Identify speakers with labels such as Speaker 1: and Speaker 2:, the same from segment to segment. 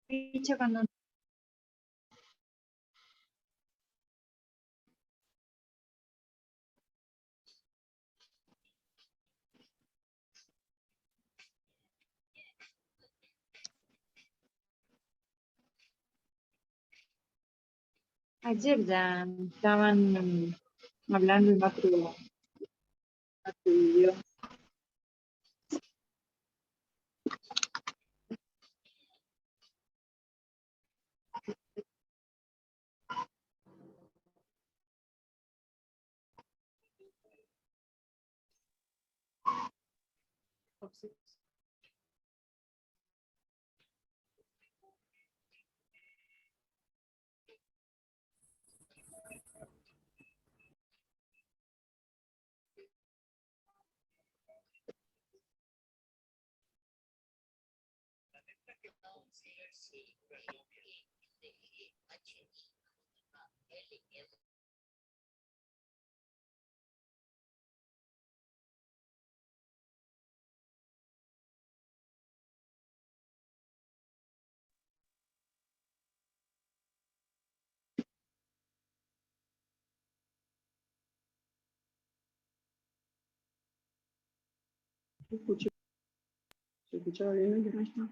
Speaker 1: ficha cuando... Ayer ya estaban hablando en otro idioma.
Speaker 2: ¿Se escuchaba bien el maestro?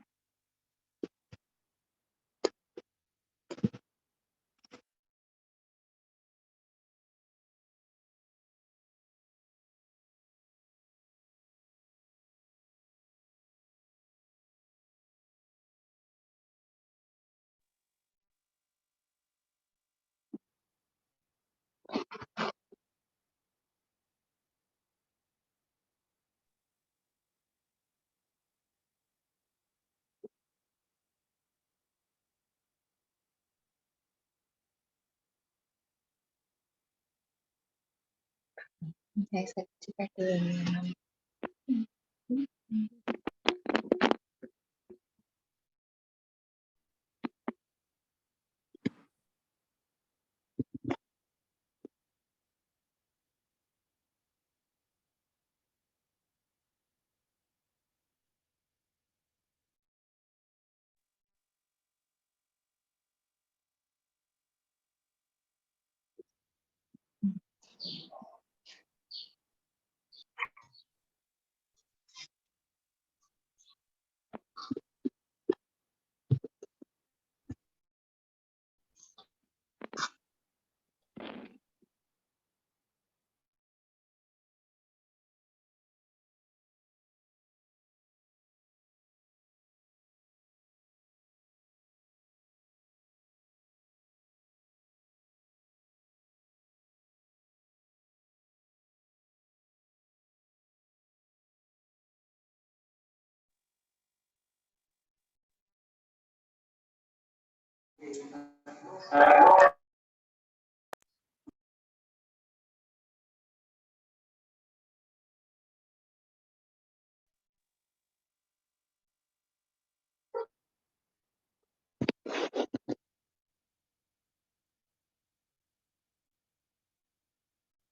Speaker 1: Esa chica que venía, ¿no?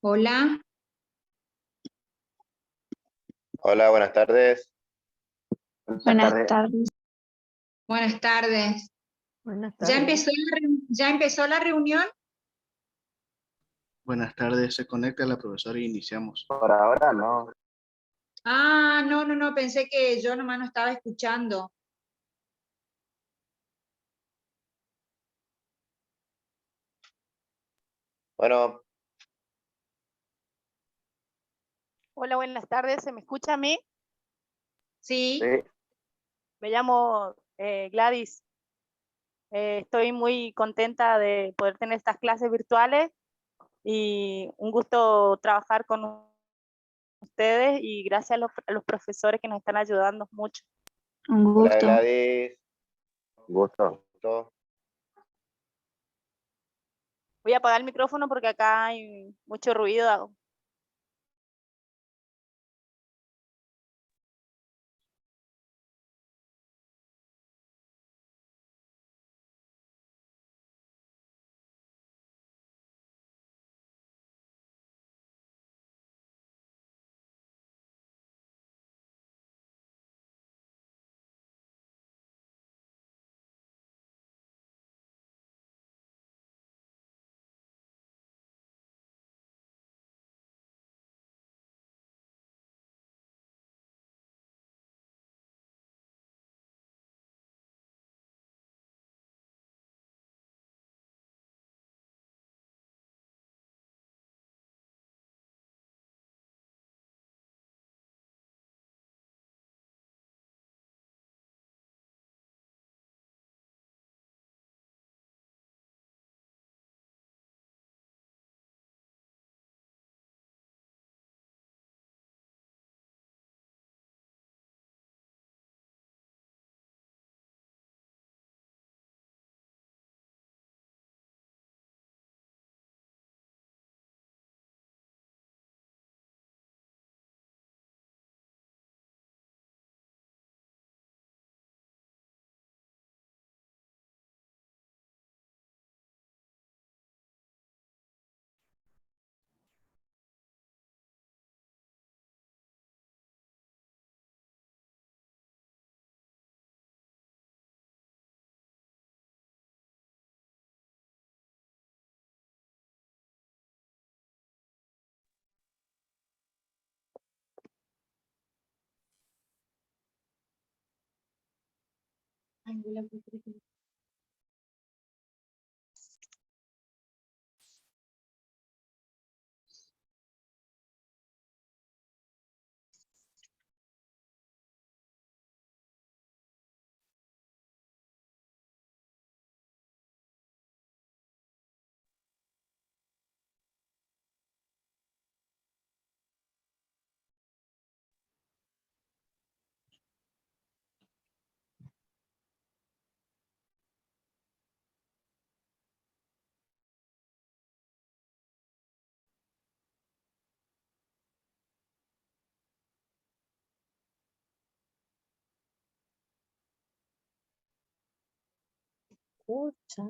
Speaker 1: Hola,
Speaker 3: Hola, buenas tardes.
Speaker 4: Buenas tardes.
Speaker 1: buenas tardes.
Speaker 4: Buenas
Speaker 1: ¿Ya
Speaker 4: tardes.
Speaker 1: ya empezó la reunión?
Speaker 2: Buenas tardes, se conecta la profesora y iniciamos.
Speaker 3: Por ahora no.
Speaker 1: Ah, no, no, no, pensé que yo nomás no estaba escuchando.
Speaker 3: Bueno,
Speaker 4: Hola, buenas tardes. ¿Se me escucha a mí?
Speaker 1: Sí,
Speaker 3: sí.
Speaker 4: Me llamo Gladys. Estoy muy contenta de poder tener estas clases virtuales y un gusto trabajar con ustedes y gracias a los profesores que nos están ayudando mucho.
Speaker 5: Un
Speaker 3: Hola
Speaker 5: gusto.
Speaker 3: Gladys. Gusto.
Speaker 4: Voy a apagar el micrófono porque acá hay mucho ruido.
Speaker 5: Pucha.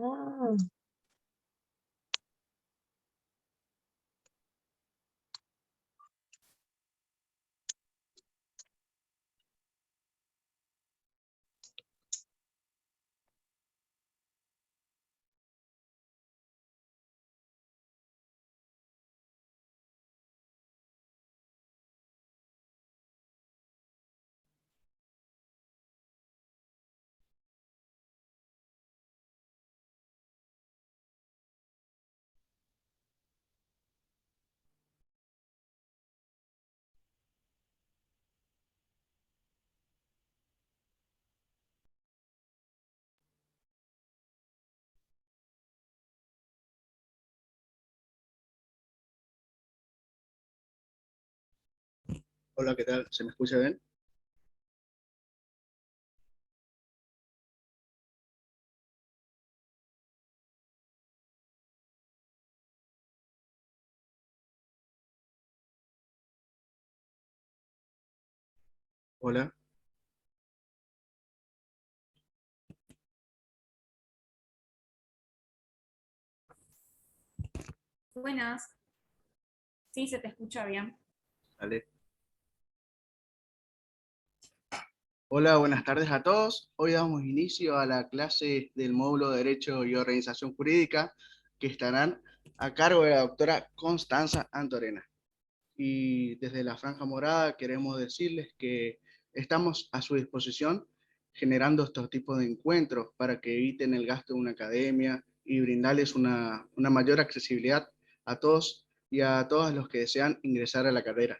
Speaker 2: Hola, ¿qué tal? ¿Se me escucha bien? Hola.
Speaker 6: Buenas, sí, se te escucha bien.
Speaker 2: Dale. Hola, buenas tardes a todos. Hoy damos inicio a la clase del módulo de Derecho y Organización Jurídica que estarán a cargo de la doctora Constanza Antorena. Y desde la Franja Morada queremos decirles que estamos a su disposición generando estos tipos de encuentros para que eviten el gasto de una academia y brindarles una mayor accesibilidad a todos y a todos los que desean ingresar a la carrera.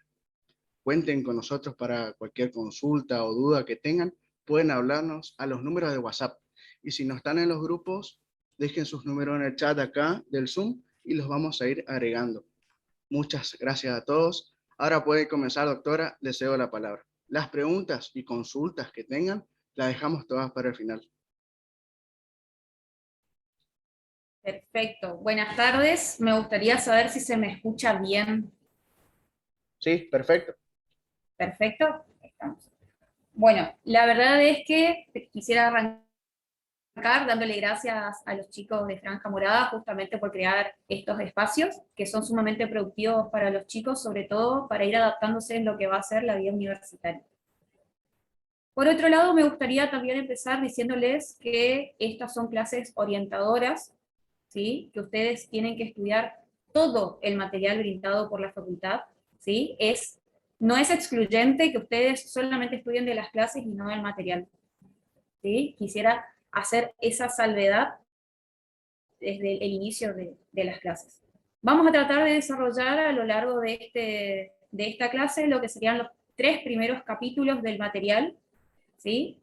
Speaker 2: Cuenten con nosotros para cualquier consulta o duda que tengan, pueden hablarnos a los números de WhatsApp. Y si no están en los grupos, dejen sus números en el chat acá del Zoom y los vamos a ir agregando. Muchas gracias a todos. Ahora puede comenzar, doctora, le cedo la palabra. Las preguntas y consultas que tengan, las dejamos todas para el final.
Speaker 6: Perfecto, buenas tardes. Me gustaría saber si se me escucha bien.
Speaker 2: Sí, perfecto.
Speaker 6: Perfecto, estamos. Bueno, la verdad es que quisiera arrancar dándole gracias a los chicos de Franja Morada justamente por crear estos espacios que son sumamente productivos para los chicos, sobre todo para ir adaptándose en lo que va a ser la vida universitaria. Por otro lado, me gustaría también empezar diciéndoles que estas son clases orientadoras, ¿sí? Que ustedes tienen que estudiar todo el material brindado por la facultad, ¿sí? No es excluyente que ustedes solamente estudien de las clases y no del material, ¿sí? Quisiera hacer esa salvedad desde el inicio de las clases. Vamos a tratar de desarrollar a lo largo de esta clase lo que serían los 3 primeros capítulos del material, ¿sí?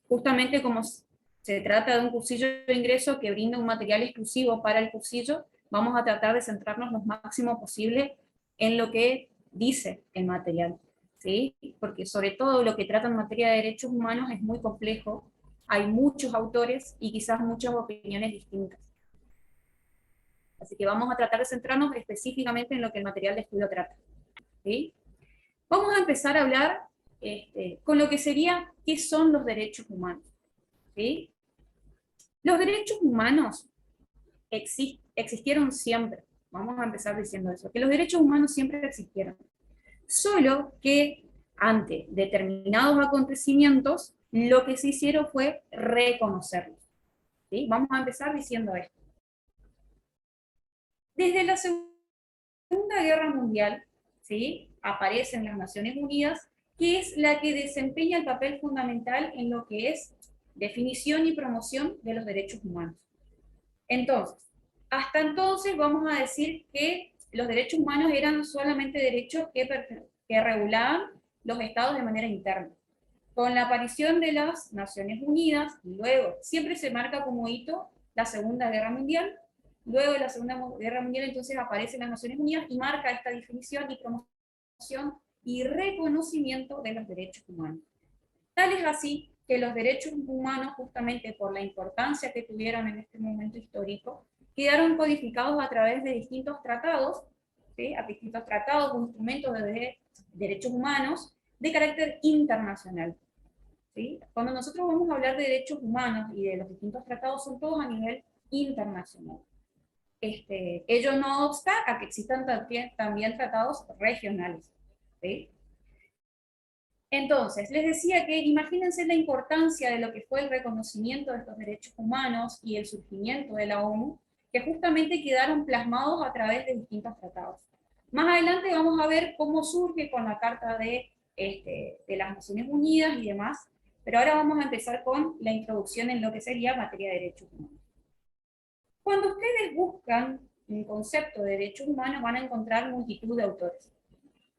Speaker 6: Justamente como se trata de un cursillo de ingreso que brinda un material exclusivo para el cursillo, vamos a tratar de centrarnos lo máximo posible en lo que dice el material, ¿sí? Porque sobre todo lo que trata en materia de derechos humanos es muy complejo, hay muchos autores y quizás muchas opiniones distintas. Así que vamos a tratar de centrarnos específicamente en lo que el material de estudio trata, ¿sí? Vamos a empezar a hablar con lo que sería qué son los derechos humanos, ¿sí? Los derechos humanos existieron siempre. Vamos a empezar diciendo eso, que los derechos humanos siempre existieron. Solo que ante determinados acontecimientos, lo que se hicieron fue reconocerlos, ¿sí? Vamos a empezar diciendo esto. Desde la Segunda Guerra Mundial, ¿sí? Aparecen las Naciones Unidas, que es la que desempeña el papel fundamental en lo que es definición y promoción de los derechos humanos. Entonces, hasta entonces vamos a decir que los derechos humanos eran solamente derechos que regulaban los estados de manera interna. Con la aparición de las Naciones Unidas, luego siempre se marca como hito la Segunda Guerra Mundial, luego de la Segunda Guerra Mundial entonces aparecen las Naciones Unidas y marca esta definición y promoción y reconocimiento de los derechos humanos. Tal es así que los derechos humanos, justamente por la importancia que tuvieron en este momento histórico, quedaron codificados a través de distintos tratados, ¿sí? A distintos tratados o instrumentos de derechos humanos de carácter internacional. ¿Sí? Cuando nosotros vamos a hablar de derechos humanos y de los distintos tratados, son todos a nivel internacional. Ello no obsta a que existan también tratados regionales. ¿Sí? Entonces, les decía que imagínense la importancia de lo que fue el reconocimiento de estos derechos humanos y el surgimiento de la ONU, que justamente quedaron plasmados a través de distintos tratados. Más adelante vamos a ver cómo surge con la Carta de las Naciones Unidas y demás, pero ahora vamos a empezar con la introducción en lo que sería materia de derechos humanos. Cuando ustedes buscan un concepto de derechos humanos, van a encontrar multitud de autores.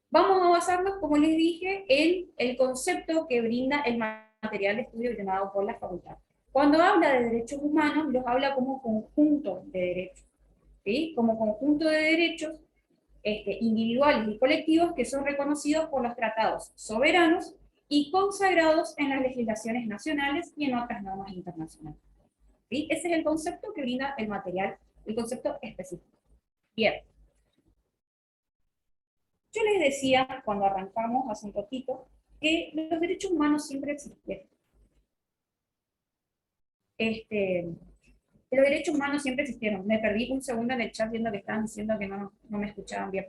Speaker 6: Vamos a basarnos, como les dije, en el concepto que brinda el material de estudio llamado por la facultad. Cuando habla de derechos humanos, los habla como conjunto de derechos, ¿sí? Como conjunto de derechos individuales y colectivos que son reconocidos por los tratados soberanos y consagrados en las legislaciones nacionales y en otras normas internacionales. ¿Sí? Ese es el concepto que brinda el material, el concepto específico. Bien. Yo les decía, cuando arrancamos hace un ratito, que los derechos humanos siempre existieron. Los derechos humanos siempre existieron. Me perdí un segundo en el chat viendo que estaban diciendo que no me escuchaban bien.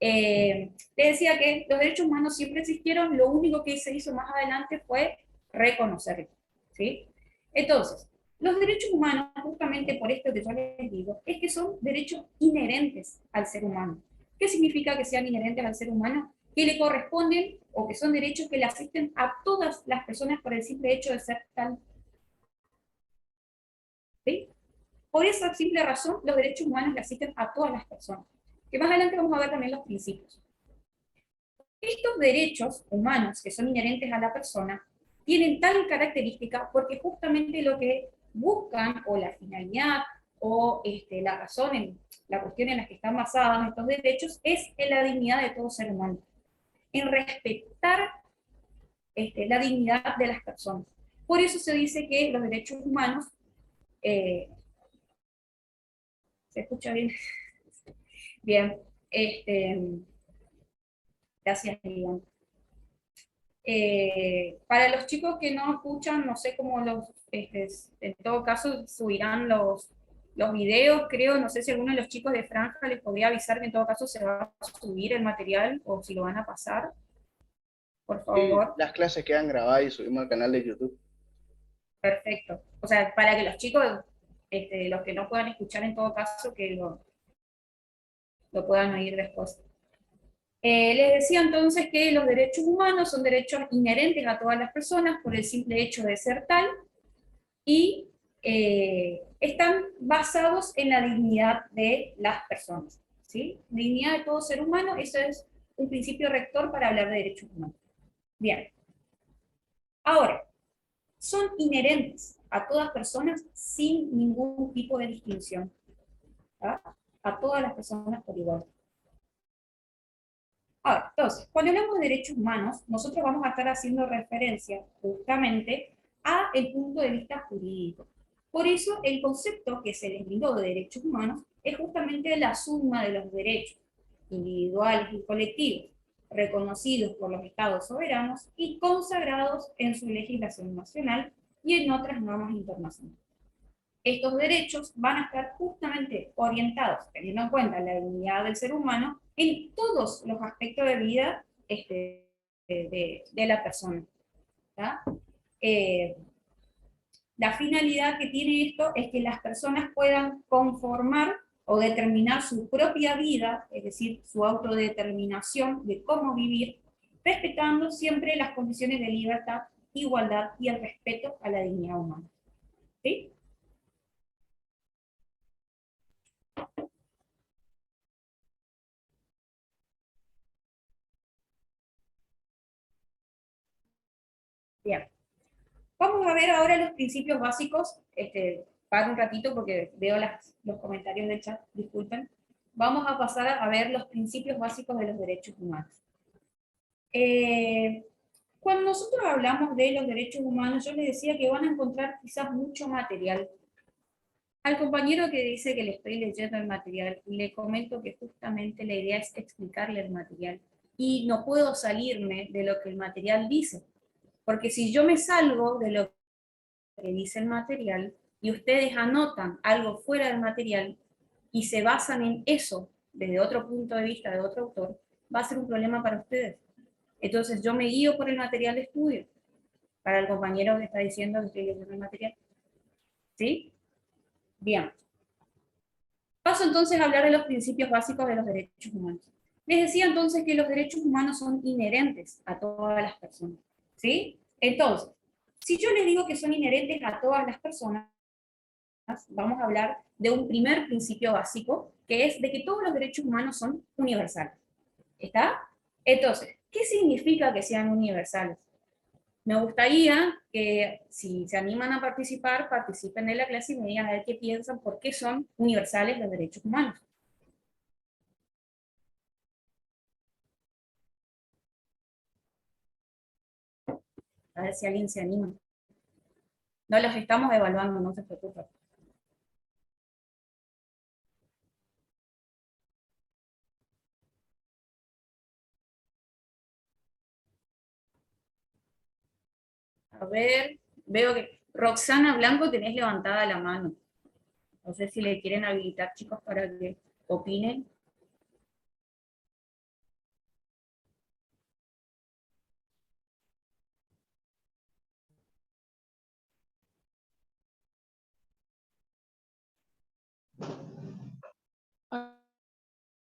Speaker 6: Les decía que los derechos humanos siempre existieron, lo único que se hizo más adelante fue reconocerlos. ¿Sí? Entonces, los derechos humanos, justamente por esto que yo les digo, es que son derechos inherentes al ser humano. ¿Qué significa que sean inherentes al ser humano? Que le corresponden o que son derechos que le asisten a todas las personas por el simple hecho de ser tal. ¿Sí? Por esa simple razón, los derechos humanos le asisten a todas las personas. Que más adelante vamos a ver también los principios. Estos derechos humanos que son inherentes a la persona tienen tal característica porque justamente lo que buscan, o la finalidad, o la razón, la cuestión en la que están basados estos derechos, es en la dignidad de todo ser humano. En respetar la dignidad de las personas. Por eso se dice que los derechos humanos... ¿se escucha bien? Bien. Gracias, Iván. Para los chicos que no escuchan, no sé cómo en todo caso subirán los videos, creo, no sé si alguno de los chicos de Franja les podría avisar que en todo caso se va a subir el material, o si lo van a pasar, por favor.
Speaker 2: Sí, las clases quedan grabadas y subimos al canal de YouTube.
Speaker 6: Perfecto. O sea, para que los chicos, los que no puedan escuchar en todo caso, que lo puedan oír después. Les decía entonces que los derechos humanos son derechos inherentes a todas las personas por el simple hecho de ser tal, y están basados en la dignidad de las personas. ¿Sí? Dignidad de todo ser humano, eso es un principio rector para hablar de derechos humanos. Bien. Ahora, son inherentes a todas personas sin ningún tipo de distinción. ¿Ah? A todas las personas por igual. Ahora, entonces, cuando hablamos de derechos humanos, nosotros vamos a estar haciendo referencia justamente a el punto de vista jurídico. Por eso, el concepto que se les brindó de derechos humanos es justamente la suma de los derechos individuales y colectivos, reconocidos por los estados soberanos y consagrados en su legislación nacional y en otras normas internacionales. Estos derechos van a estar justamente orientados, teniendo en cuenta la dignidad del ser humano, en todos los aspectos de vida de la persona. La finalidad que tiene esto es que las personas puedan conformar o determinar su propia vida, es decir, su autodeterminación de cómo vivir, respetando siempre las condiciones de libertad igualdad y el respeto a la dignidad humana. ¿Sí? Bien. Vamos a ver ahora los principios básicos. Para un ratito porque veo los comentarios del chat, disculpen. Vamos a pasar a ver los principios básicos de los derechos humanos. Cuando nosotros hablamos de los derechos humanos, yo les decía que van a encontrar quizás mucho material. Al compañero que dice que le estoy leyendo el material, le comento que justamente la idea es explicarle el material. Y no puedo salirme de lo que el material dice. Porque si yo me salgo de lo que dice el material y ustedes anotan algo fuera del material y se basan en eso desde otro punto de vista de otro autor, va a ser un problema para ustedes. Entonces yo me guío por el material de estudio, para el compañero que está diciendo que estoy leyendo el material. ¿Sí? Bien. Paso entonces a hablar de los principios básicos de los derechos humanos. Les decía entonces que los derechos humanos son inherentes a todas las personas. ¿Sí? Entonces, si yo les digo que son inherentes a todas las personas, vamos a hablar de un primer principio básico, que es de que todos los derechos humanos son universales. ¿Está? Entonces, ¿qué significa que sean universales? Me gustaría que, si se animan a participar, participen en la clase y me digan a ver qué piensan, por qué son universales los derechos humanos. A ver si alguien se anima. No los estamos evaluando, no se preocupen. A ver, veo que Roxana Blanco tenés levantada la mano. No sé si le quieren habilitar, chicos, para que opinen.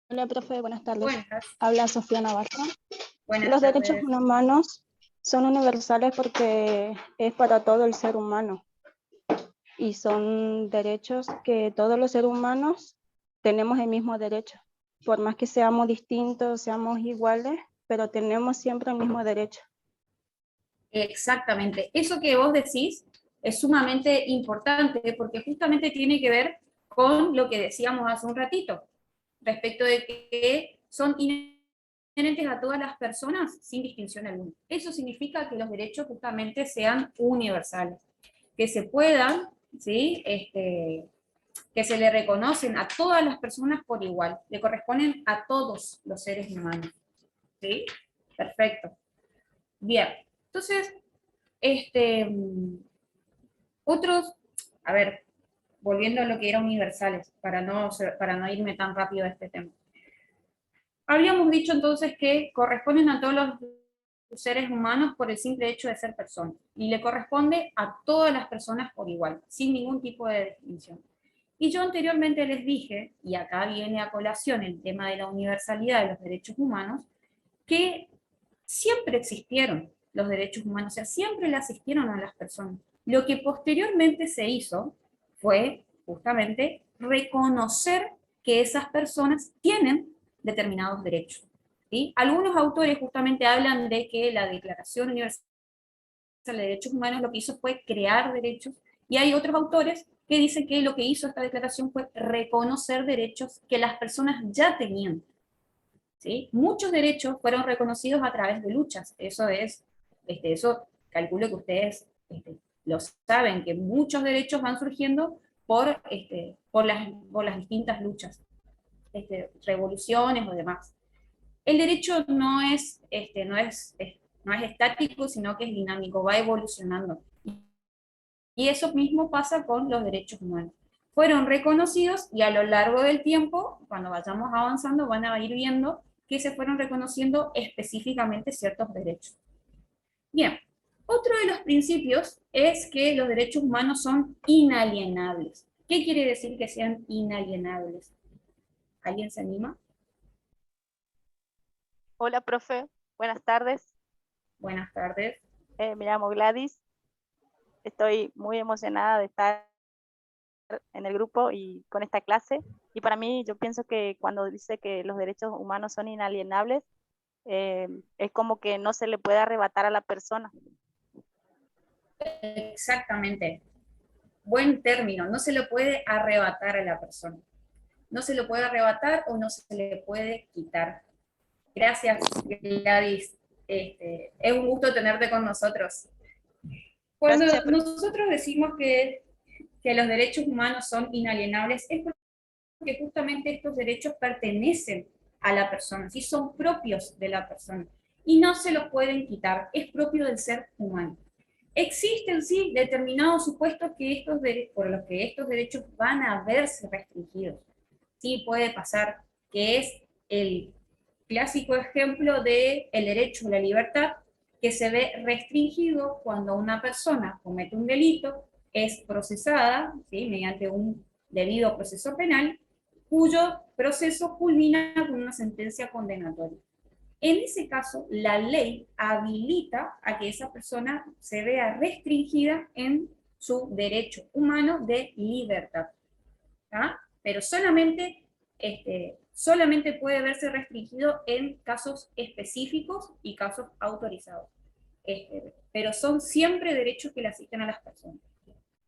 Speaker 5: Hola, profe, buenas tardes.
Speaker 6: Buenas,
Speaker 5: Habla Sofía Navarro.
Speaker 6: buenas
Speaker 5: Los
Speaker 6: tardes.
Speaker 5: derechos humanos son universales porque es para todo el ser humano y son derechos que todos los seres humanos tenemos el mismo derecho. Por más que seamos distintos, seamos iguales, pero tenemos siempre el mismo derecho.
Speaker 6: Exactamente. Eso que vos decís es sumamente importante porque justamente tiene que ver con lo que decíamos hace un ratito, respecto de que son inherentes a todas las personas sin distinción alguna. Eso significa que los derechos justamente sean universales, que se puedan, ¿sí? Que se le reconocen a todas las personas por igual, le corresponden a todos los seres humanos. ¿Sí? Perfecto. Bien, entonces, otros, a ver, volviendo a lo que era universales, para no irme tan rápido a este tema. Habíamos dicho entonces que corresponden a todos los seres humanos por el simple hecho de ser personas, y le corresponde a todas las personas por igual, sin ningún tipo de distinción. Y yo anteriormente les dije, y acá viene a colación el tema de la universalidad de los derechos humanos, que siempre existieron los derechos humanos, o sea, siempre le asistieron a las personas. Lo que posteriormente se hizo fue justamente reconocer que esas personas tienen determinados derechos. ¿Sí? Algunos autores justamente hablan de que la Declaración Universal de Derechos Humanos lo que hizo fue crear derechos, y hay otros autores que dicen que lo que hizo esta declaración fue reconocer derechos que las personas ya tenían. ¿Sí? Muchos derechos fueron reconocidos a través de luchas. Eso calculo que ustedes lo saben, que muchos derechos van surgiendo por las distintas luchas, revoluciones o demás. El derecho no es estático, sino que es dinámico, va evolucionando. Y eso mismo pasa con los derechos humanos. Fueron reconocidos y a lo largo del tiempo, cuando vayamos avanzando, van a ir viendo que se fueron reconociendo específicamente ciertos derechos. Bien, otro de los principios es que los derechos humanos son inalienables. ¿Qué quiere decir que sean inalienables? ¿Alguien se anima?
Speaker 4: Hola, profe. Buenas tardes.
Speaker 6: Buenas tardes.
Speaker 4: Me llamo Gladys. Estoy muy emocionada de estar en el grupo y con esta clase. Y para mí, yo pienso que cuando dice que los derechos humanos son inalienables, es como que no se le puede arrebatar a la persona.
Speaker 6: Exactamente. Buen término, no se lo puede arrebatar a la persona. No se lo puede arrebatar o no se le puede quitar. Gracias, Gladys. Es un gusto tenerte con nosotros. Cuando
Speaker 4: Gracias.
Speaker 6: nosotros decimos que los derechos humanos son inalienables, es porque justamente estos derechos pertenecen a la persona, ¿sí? Son propios de la persona y no se los pueden quitar, es propio del ser humano. Existen, sí, determinados supuestos que por los que estos derechos van a verse restringidos. Sí, puede pasar, que es el clásico ejemplo del derecho a la libertad, que se ve restringido cuando una persona comete un delito, es procesada, ¿sí?, mediante un debido proceso penal, cuyo proceso culmina con una sentencia condenatoria. En ese caso, la ley habilita a que esa persona se vea restringida en su derecho humano de libertad. ¿Ah? Pero solamente puede verse restringido en casos específicos y casos autorizados. Pero son siempre derechos que le asisten a las personas.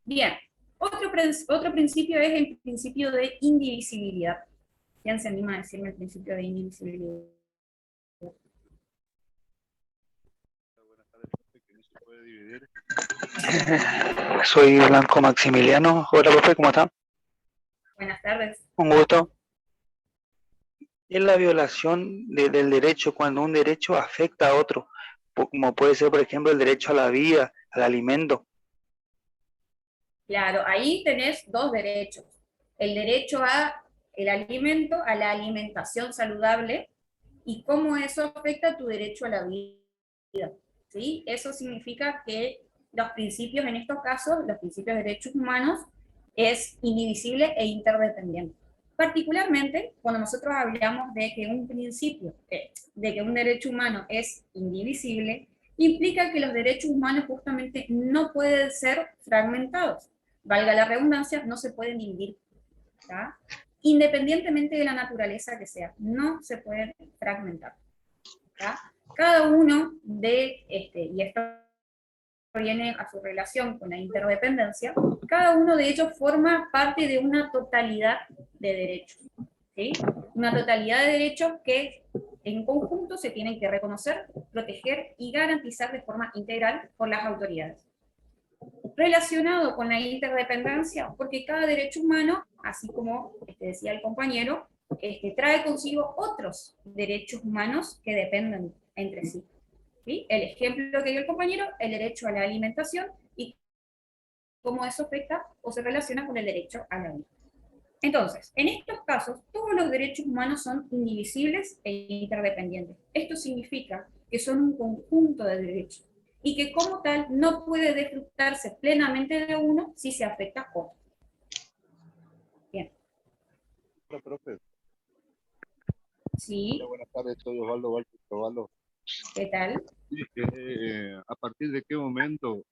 Speaker 6: Bien, otro principio es el principio de indivisibilidad. ¿Quién se anima a decirme el principio de indivisibilidad?
Speaker 7: Buenas tardes, profe, que no se puede dividir. Soy Blanco Maximiliano. Hola, profe, ¿cómo está?
Speaker 6: Buenas tardes.
Speaker 7: Un gusto. Es la violación del derecho cuando un derecho afecta a otro, como puede ser, por ejemplo, el derecho a la vida, al alimento.
Speaker 6: Claro, ahí tenés dos derechos. El derecho al alimento, a la alimentación saludable, y cómo eso afecta a tu derecho a la vida. ¿Sí? Eso significa que los principios, en estos casos, los principios de derechos humanos, es indivisible e interdependiente. Particularmente, cuando nosotros hablamos de que un principio, de que un derecho humano es indivisible, implica que los derechos humanos justamente no pueden ser fragmentados. Valga la redundancia, no se pueden dividir, ¿tá? Independientemente de la naturaleza que sea, no se pueden fragmentar, ¿tá? Cada uno de, y esto viene a su relación con la interdependencia, cada uno de ellos forma parte de una totalidad de derechos, ¿sí? Una totalidad de derechos que en conjunto se tienen que reconocer, proteger y garantizar de forma integral por las autoridades. Relacionado con la interdependencia, porque cada derecho humano, así como decía el compañero, trae consigo otros derechos humanos que dependen entre sí. ¿Sí? El ejemplo que dio el compañero, el derecho a la alimentación y cómo eso afecta o se relaciona con el derecho a la vida. Entonces, en estos casos, todos los derechos humanos son indivisibles e interdependientes. Esto significa que son un conjunto de derechos y que como tal no puede disfrutarse plenamente de uno si se afecta a otro. Bien.
Speaker 7: Hola, profe.
Speaker 6: Sí.
Speaker 7: Hola, buenas tardes, soy Osvaldo.
Speaker 6: ¿Qué tal?
Speaker 7: ¿A partir de qué momento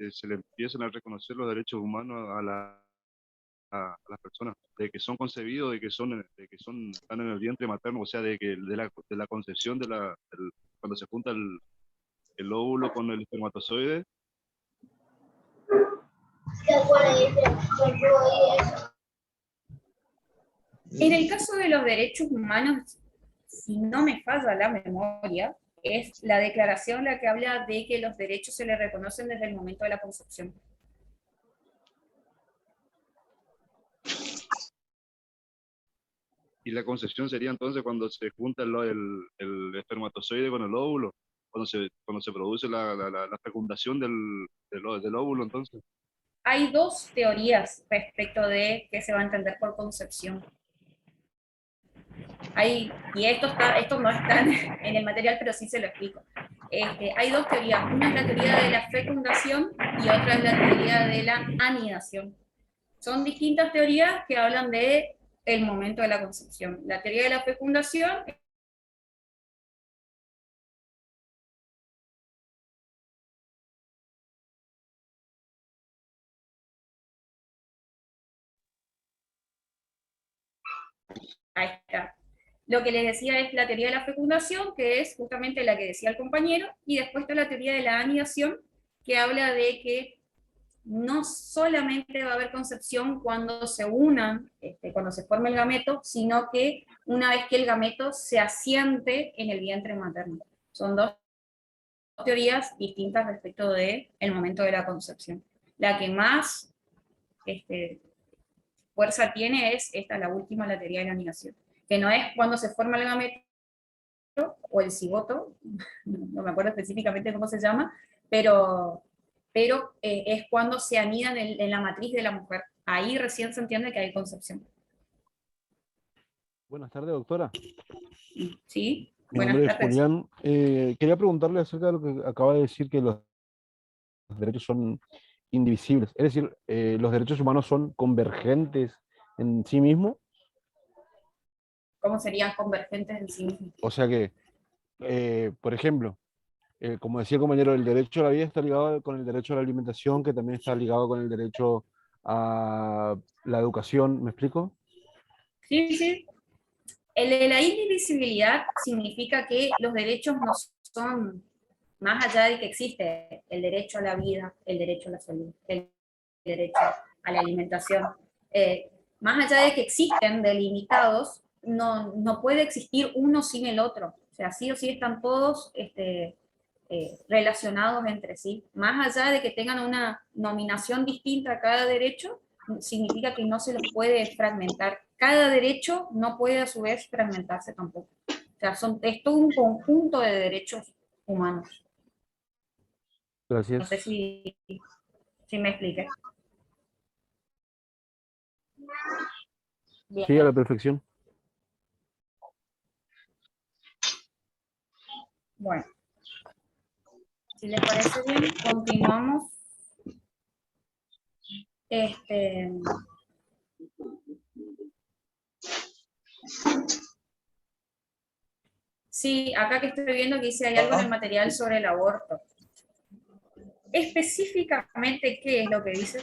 Speaker 7: se le empiezan a reconocer los derechos humanos a las personas? De que son concebidos, de que están en el vientre materno, o sea, de la concepción cuando se junta el óvulo con el espermatozoide.
Speaker 6: En el caso de los derechos humanos, si no me falla la memoria, es la declaración la que habla de que los derechos se le reconocen desde el momento de la concepción.
Speaker 7: Y la concepción sería entonces cuando se junta el espermatozoide con el óvulo, cuando se produce la fecundación del óvulo, entonces.
Speaker 6: Hay dos teorías respecto de qué se va a entender por concepción. Y esto no está en el material, pero sí se lo explico. Hay dos teorías. Una es la teoría de la fecundación y otra es la teoría de la anidación. Son distintas teorías que hablan de el momento de la concepción. La teoría de la fecundación Ahí está. Lo que les decía es la teoría de la fecundación, que es justamente la que decía el compañero, y después está la teoría de la anidación, que habla de que no solamente va a haber concepción cuando se unan, cuando se forma el gameto, sino que una vez que el gameto se asiente en el vientre materno. Son dos teorías distintas respecto del momento de la concepción. La que más fuerza tiene es esta, la última, la teoría de la anidación, que no es cuando se forma el gameto o el cigoto, no me acuerdo específicamente cómo se llama, pero es cuando se anidan en la matriz de la mujer. Ahí recién se entiende que hay concepción.
Speaker 8: Buenas tardes, doctora.
Speaker 6: ¿Sí?
Speaker 8: Mi
Speaker 6: Buenas
Speaker 8: nombre es
Speaker 6: tardes.
Speaker 8: Julián. Quería preguntarle acerca de lo que acaba de decir, que los derechos son indivisibles. Es decir, los derechos humanos son convergentes en sí mismos.
Speaker 6: ¿Cómo serían convergentes en sí mismos?
Speaker 8: O sea que, por ejemplo, como decía el compañero, el derecho a la vida está ligado con el derecho a la alimentación, que también está ligado con el derecho a la educación. ¿Me explico?
Speaker 6: Sí, sí. La indivisibilidad significa que los derechos no son, más allá de que existe el derecho a la vida, el derecho a la salud, el derecho a la alimentación, más allá de que existen delimitados, no puede existir uno sin el otro. O sea, sí o sí están todos relacionados entre sí. Más allá de que tengan una nominación distinta a cada derecho, significa que no se los puede fragmentar. Cada derecho no puede a su vez fragmentarse tampoco. O sea, es todo un conjunto de derechos humanos. No sé
Speaker 8: Gracias.
Speaker 6: si me expliqué. Bien.
Speaker 8: Sí, a la perfección.
Speaker 6: Bueno, si les parece bien, continuamos. Sí, acá que estoy viendo que dice hay algo en el material sobre el aborto. Específicamente, ¿qué es lo que dice?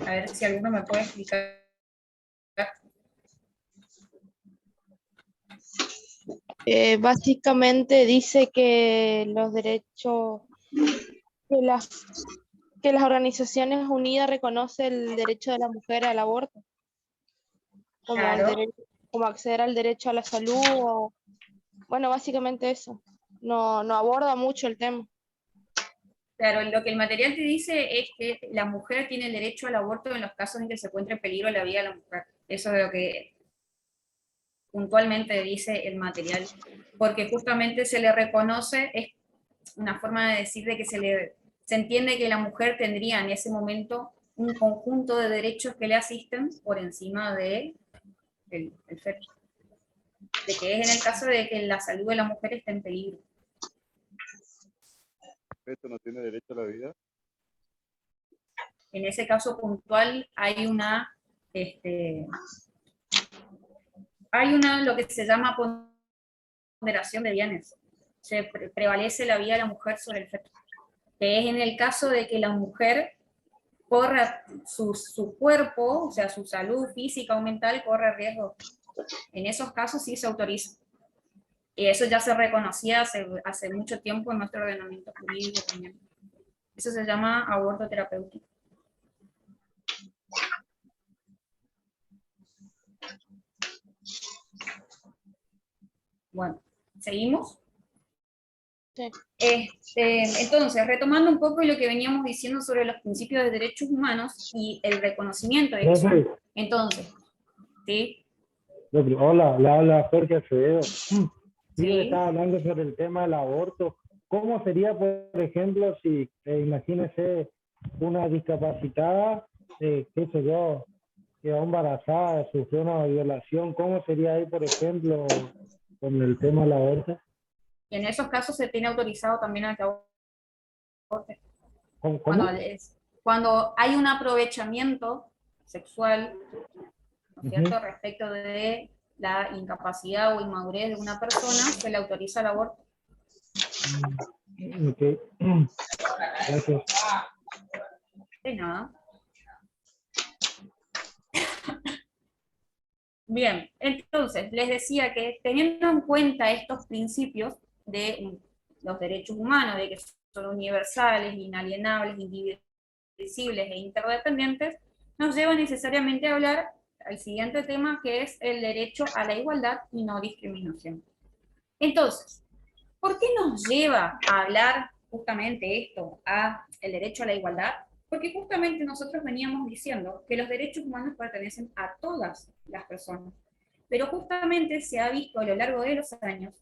Speaker 6: A ver si alguno me puede explicar.
Speaker 9: Básicamente dice que los derechos, que las Organizaciones Unidas reconocen el derecho de la mujer al aborto, como,
Speaker 6: Claro.
Speaker 9: como acceder al derecho a la salud, o, bueno, básicamente eso. No aborda mucho el tema.
Speaker 6: Claro, lo que el material te dice es que la mujer tiene el derecho al aborto en los casos en que se encuentre en peligro la vida de la mujer. Eso es lo que puntualmente dice el material, porque justamente se le reconoce, es una forma de decir de que se entiende que la mujer tendría en ese momento un conjunto de derechos que le asisten por encima del feto. De que es en el caso de que la salud de la mujer esté en peligro.
Speaker 7: ¿El feto no tiene derecho a la vida?
Speaker 6: En ese caso puntual hay lo que se llama ponderación de bienes. Se prevalece la vida de la mujer sobre el feto. Que es en el caso de que la mujer corra su cuerpo, o sea, su salud física o mental, corre riesgo. En esos casos sí se autoriza. Y eso ya se reconocía hace mucho tiempo en nuestro ordenamiento jurídico también. Eso se llama aborto terapéutico. Bueno, ¿seguimos?
Speaker 9: Sí.
Speaker 6: Entonces, retomando un poco lo que veníamos diciendo sobre los principios de derechos humanos y el reconocimiento de que son. Entonces, ¿sí?
Speaker 10: Hola, le habla Jorge Acevedo. Sí.
Speaker 6: Sí.
Speaker 10: Estaba hablando sobre el tema del aborto. ¿Cómo sería, por ejemplo, si, imagínese, una discapacitada, qué sé yo, quedó embarazada, sufrió una violación? ¿Cómo sería ahí, por ejemplo, con el tema del aborto?
Speaker 6: Y en esos casos se tiene autorizado también el aborto.
Speaker 10: ¿Cómo?
Speaker 6: Cuando hay un aprovechamiento sexual, ¿no es cierto?, respecto de la incapacidad o inmadurez de una persona, se le autoriza el aborto.
Speaker 10: Ok. Gracias.
Speaker 6: De nada. Bien, entonces les decía que teniendo en cuenta estos principios de los derechos humanos, de que son universales, inalienables, indivisibles e interdependientes, nos lleva necesariamente a hablar al siguiente tema, que es el derecho a la igualdad y no discriminación. Entonces, ¿por qué nos lleva a hablar justamente esto, a el derecho a la igualdad? Porque justamente nosotros veníamos diciendo que los derechos humanos pertenecen a todas las personas, pero justamente se ha visto a lo largo de los años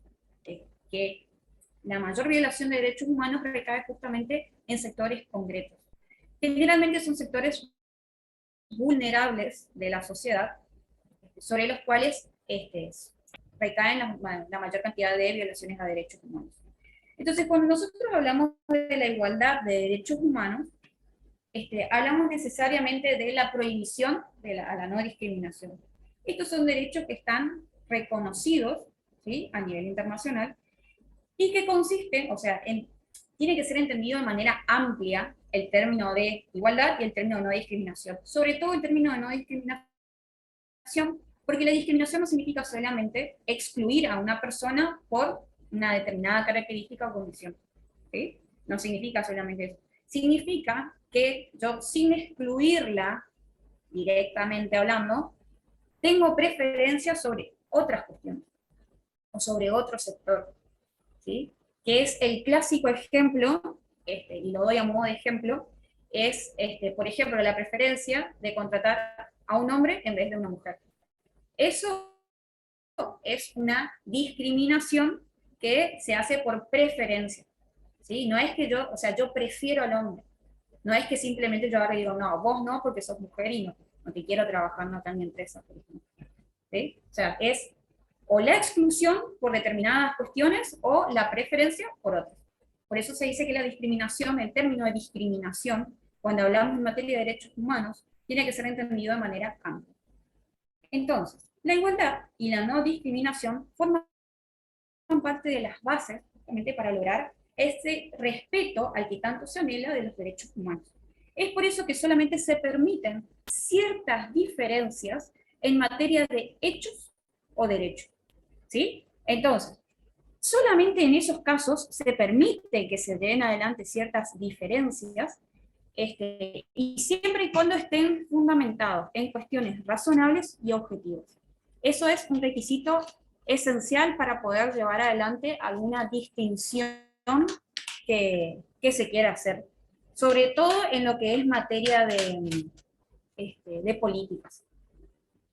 Speaker 6: que la mayor violación de derechos humanos recae justamente en sectores concretos. Generalmente son sectores vulnerables de la sociedad, sobre los cuales recaen la mayor cantidad de violaciones a derechos humanos. Entonces, cuando nosotros hablamos de la igualdad de derechos humanos, hablamos necesariamente de la prohibición a la no discriminación. Estos son derechos que están reconocidos, ¿sí?, a nivel internacional, y que consisten, o sea, tiene que ser entendido de manera amplia el término de igualdad y el término de no discriminación. Sobre todo el término de no discriminación, porque la discriminación no significa solamente excluir a una persona por una determinada característica o condición, ¿sí? No significa solamente eso. Significa que yo, sin excluirla directamente hablando, tengo preferencia sobre otras cuestiones, o sobre otro sector, ¿sí? Que es el clásico ejemplo, y lo doy a modo de ejemplo, es, por ejemplo, la preferencia de contratar a un hombre en vez de una mujer. Eso es una discriminación que se hace por preferencia, ¿sí? No es que yo, o sea, yo prefiero al hombre, no es que simplemente yo ahora digo, no, vos no, porque sos mujer y no te quiero trabajando acá en mi empresa, por ejemplo, ¿sí? O sea, es o la exclusión por determinadas cuestiones o la preferencia por otras. Por eso se dice que la discriminación, el término de discriminación, cuando hablamos en materia de derechos humanos, tiene que ser entendido de manera amplia. Entonces, la igualdad y la no discriminación forman parte de las bases justamente para lograr ese respeto al que tanto se anhela de los derechos humanos. Es por eso que solamente se permiten ciertas diferencias en materia de hechos o derechos, ¿sí? Entonces, solamente en esos casos se permite que se den adelante ciertas diferencias, y siempre y cuando estén fundamentados en cuestiones razonables y objetivas. Eso es un requisito esencial para poder llevar adelante alguna distinción que se quiera hacer, sobre todo en lo que es materia de políticas.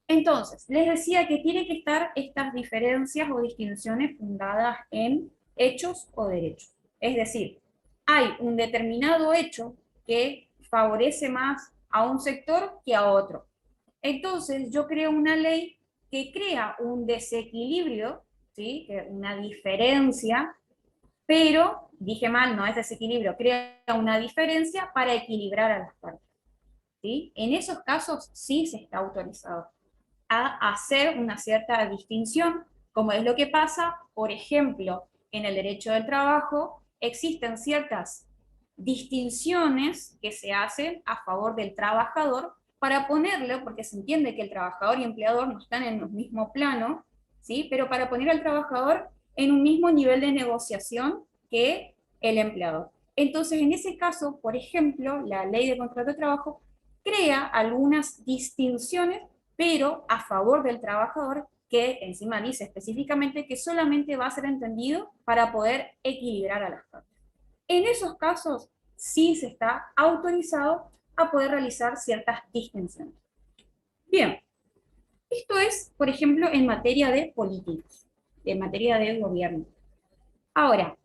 Speaker 6: Entonces, les decía que tiene que estar estas diferencias o distinciones fundadas en hechos o derechos. Es decir, hay un determinado hecho que favorece más a un sector que a otro. Entonces, yo creo una ley que crea un desequilibrio, ¿sí?, una diferencia, pero, dije mal, no es desequilibrio, crea una diferencia para equilibrar a las partes, ¿sí? En esos casos sí se está autorizado a hacer una cierta distinción, como es lo que pasa, por ejemplo, en el derecho del trabajo, existen ciertas distinciones que se hacen a favor del trabajador para ponerlo, porque se entiende que el trabajador y empleador no están en el mismo plano, ¿sí?, pero para poner al trabajador en un mismo nivel de negociación que el empleador. Entonces, en ese caso, por ejemplo, la ley de contrato de trabajo crea algunas distinciones, pero a favor del trabajador, que encima dice específicamente que solamente va a ser entendido para poder equilibrar a las partes. En esos casos, sí se está autorizado a poder realizar ciertas distinciones. Bien, esto es, por ejemplo, en materia de políticas, en materia de gobierno. Ahora,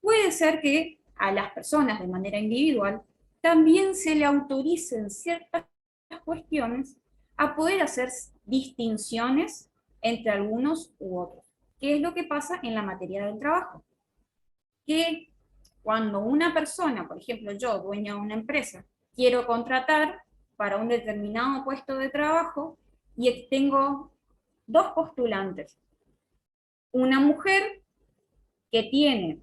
Speaker 6: puede ser que a las personas de manera individual también se le autoricen ciertas cuestiones a poder hacer distinciones entre algunos u otros. ¿Qué es lo que pasa en la materia del trabajo? Que cuando una persona, por ejemplo yo, dueña de una empresa, quiero contratar para un determinado puesto de trabajo y tengo dos postulantes. Una mujer que tiene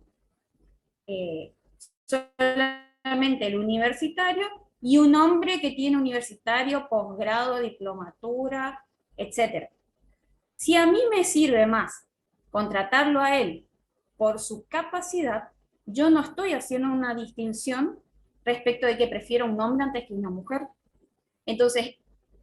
Speaker 6: solamente el universitario y un hombre que tiene universitario, posgrado, diplomatura, etc. Si a mí me sirve más contratarlo a él por su capacidad, yo no estoy haciendo una distinción respecto de que prefiero un hombre antes que una mujer. Entonces,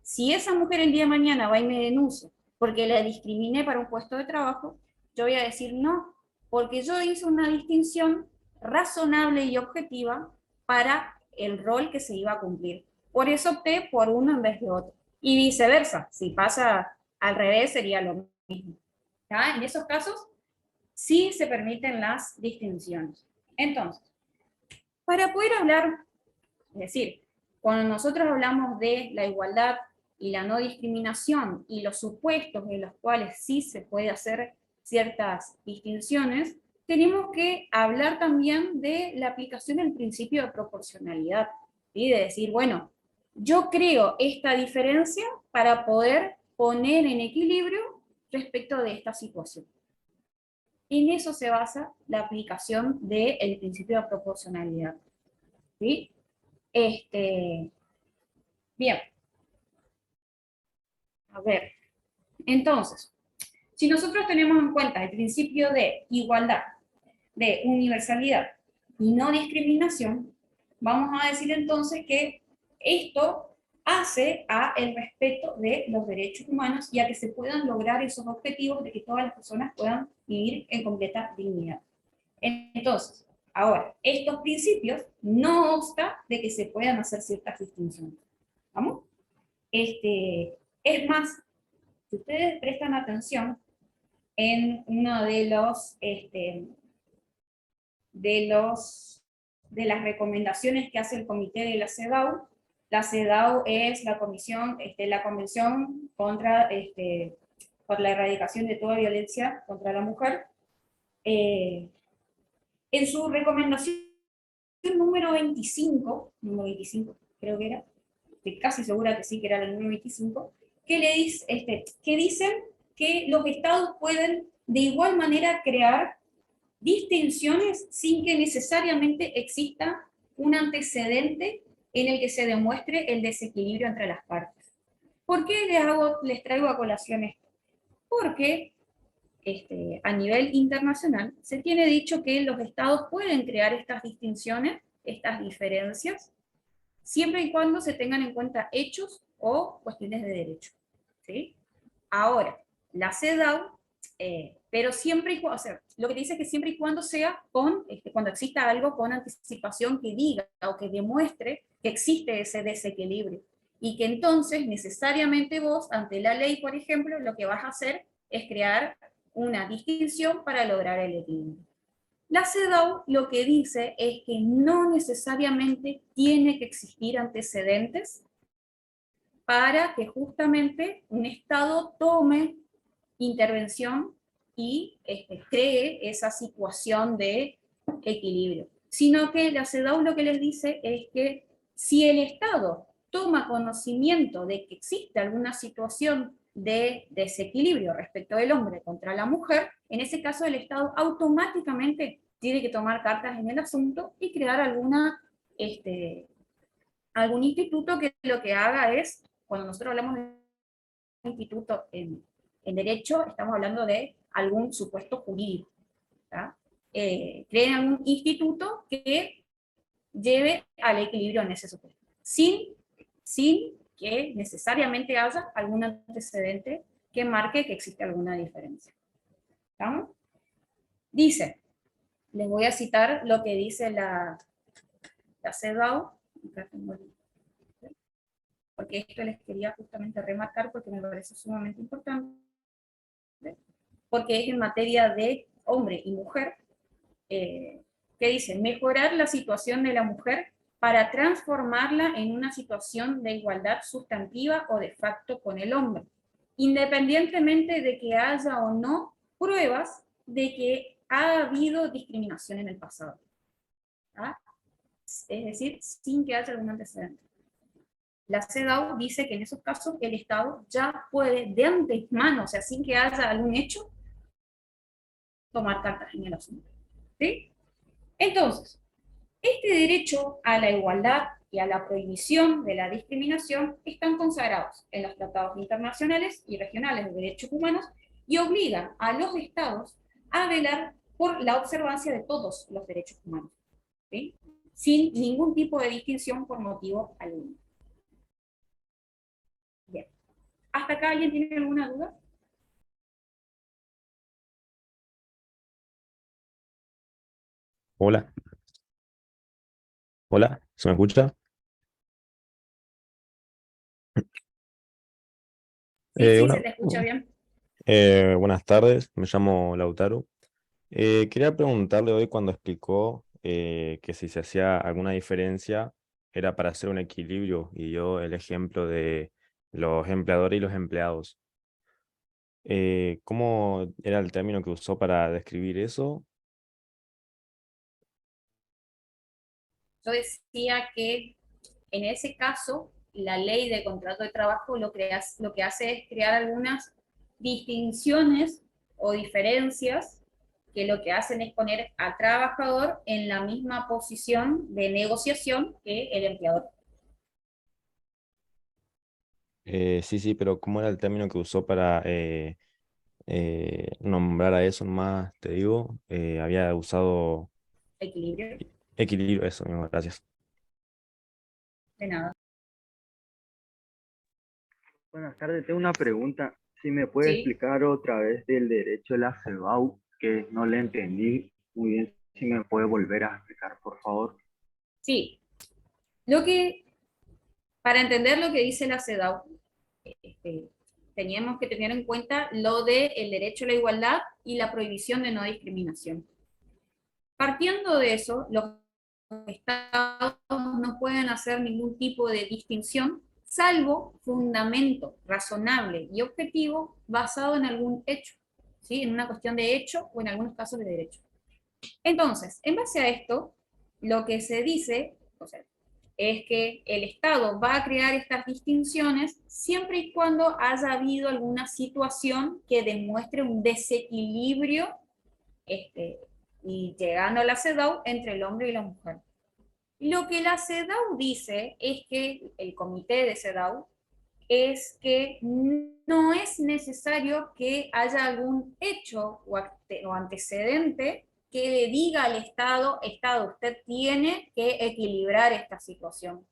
Speaker 6: si esa mujer el día de mañana va y me denuncia porque la discriminé para un puesto de trabajo, yo voy a decir no, porque yo hice una distinción razonable y objetiva para el rol que se iba a cumplir. Por eso opté por uno en vez de otro. Y viceversa, si pasa al revés sería lo mismo. ¿Ya? En esos casos sí se permiten las distinciones. Entonces, para poder hablar, es decir, cuando nosotros hablamos de la igualdad y la no discriminación y los supuestos en los cuales sí se puede hacer ciertas distinciones, tenemos que hablar también de la aplicación del principio de proporcionalidad, ¿sí? De decir, bueno, yo creo esta diferencia para poder poner en equilibrio respecto de esta situación. En eso se basa la aplicación del principio de proporcionalidad, ¿sí? Bien. A ver, entonces, si nosotros tenemos en cuenta el principio de igualdad, de universalidad y no discriminación, vamos a decir entonces que esto hace a el respeto de los derechos humanos y a que se puedan lograr esos objetivos de que todas las personas puedan vivir en completa dignidad. Entonces, ahora, estos principios no obsta de que se puedan hacer ciertas distinciones. ¿Vamos? Es más, si ustedes prestan atención en uno de las recomendaciones que hace el comité de la CEDAW es la Convención contra por la erradicación de toda violencia contra la mujer. En su recomendación número 25, creo que era, estoy casi segura que sí, que era el número 25, que dicen que los estados pueden de igual manera crear distinciones sin que necesariamente exista un antecedente en el que se demuestre el desequilibrio entre las partes. ¿Por qué les traigo a colación esto? Porque a nivel internacional se tiene dicho que los estados pueden crear estas distinciones, estas diferencias, siempre y cuando se tengan en cuenta hechos o cuestiones de derecho, ¿sí? Ahora, la CEDAW, pero siempre y cuando, o sea, lo que dice es que siempre y cuando sea cuando exista algo con anticipación que diga o que demuestre que existe ese desequilibrio, y que entonces necesariamente vos, ante la ley, por ejemplo, lo que vas a hacer es crear una distinción para lograr el equilibrio. La CEDAW lo que dice es que no necesariamente tiene que existir antecedentes para que justamente un Estado tome intervención y cree esa situación de equilibrio, sino que la CEDAW lo que les dice es que si el Estado toma conocimiento de que existe alguna situación de desequilibrio respecto del hombre contra la mujer, en ese caso el Estado automáticamente tiene que tomar cartas en el asunto y crear algún instituto que lo que haga es, cuando nosotros hablamos de un instituto en derecho, estamos hablando de algún supuesto jurídico, ¿tá? Creen algún instituto que lleve al equilibrio en ese supuesto, sin que necesariamente haya algún antecedente que marque que existe alguna diferencia. ¿Estamos? Dice, les voy a citar lo que dice la CEDAW, porque esto les quería justamente remarcar porque me parece sumamente importante, porque es en materia de hombre y mujer, que dice, mejorar la situación de la mujer para transformarla en una situación de igualdad sustantiva o de facto con el hombre, independientemente de que haya o no pruebas de que ha habido discriminación en el pasado. ¿Ah? Es decir, sin que haya algún antecedente. La CEDAW dice que en esos casos el Estado ya puede de antemano, o sea, sin que haya algún hecho, tomar cartas en el asunto. ¿Sí? Entonces, este derecho a la igualdad y a la prohibición de la discriminación están consagrados en los tratados internacionales y regionales de derechos humanos y obligan a los estados a velar por la observancia de todos los derechos humanos, ¿sí? Sin ningún tipo de distinción por motivo alguno. Bien. ¿Hasta acá alguien tiene alguna duda?
Speaker 11: Hola, hola, ¿se me escucha?
Speaker 6: Sí, sí,
Speaker 11: Una-
Speaker 6: se te escucha bien.
Speaker 11: buenas tardes, me llamo Lautaro. Quería preguntarle hoy cuando explicó que si se hacía alguna diferencia era para hacer un equilibrio y dio el ejemplo de los empleadores y los empleados. ¿Cómo era el término que usó para describir eso?
Speaker 6: Yo decía que en ese caso, la ley de contrato de trabajo lo que hace es crear algunas distinciones o diferencias que lo que hacen es poner al trabajador en la misma posición de negociación que el empleador.
Speaker 11: Sí, sí, pero ¿cómo era el término que usó para nombrar a eso nomás? Te digo, había usado
Speaker 6: Equilibrio,
Speaker 11: equilibrio, eso mismo, gracias.
Speaker 6: de nada.
Speaker 12: Buenas tardes, tengo una pregunta. Si me puede
Speaker 6: Sí,
Speaker 12: explicar otra vez del derecho de la CEDAW, que no le entendí muy bien. Si me puede volver a explicar, por favor.
Speaker 6: sí. Para entender lo que dice la CEDAW, teníamos que tener en cuenta lo del derecho a la igualdad y la prohibición de no discriminación. Partiendo de eso, los estados no pueden hacer ningún tipo de distinción, salvo fundamento razonable y objetivo basado en algún hecho, ¿sí? En una cuestión de hecho o en algunos casos de derecho. Entonces, en base a esto, lo que se dice, o sea, es que el Estado va a crear estas distinciones siempre y cuando haya habido alguna situación que demuestre un desequilibrio y llegando a la CEDAW entre el hombre y la mujer. Lo que la CEDAW dice es que el comité de CEDAW es que no es necesario que haya algún hecho o antecedente que le diga al Estado, usted tiene que equilibrar esta situación,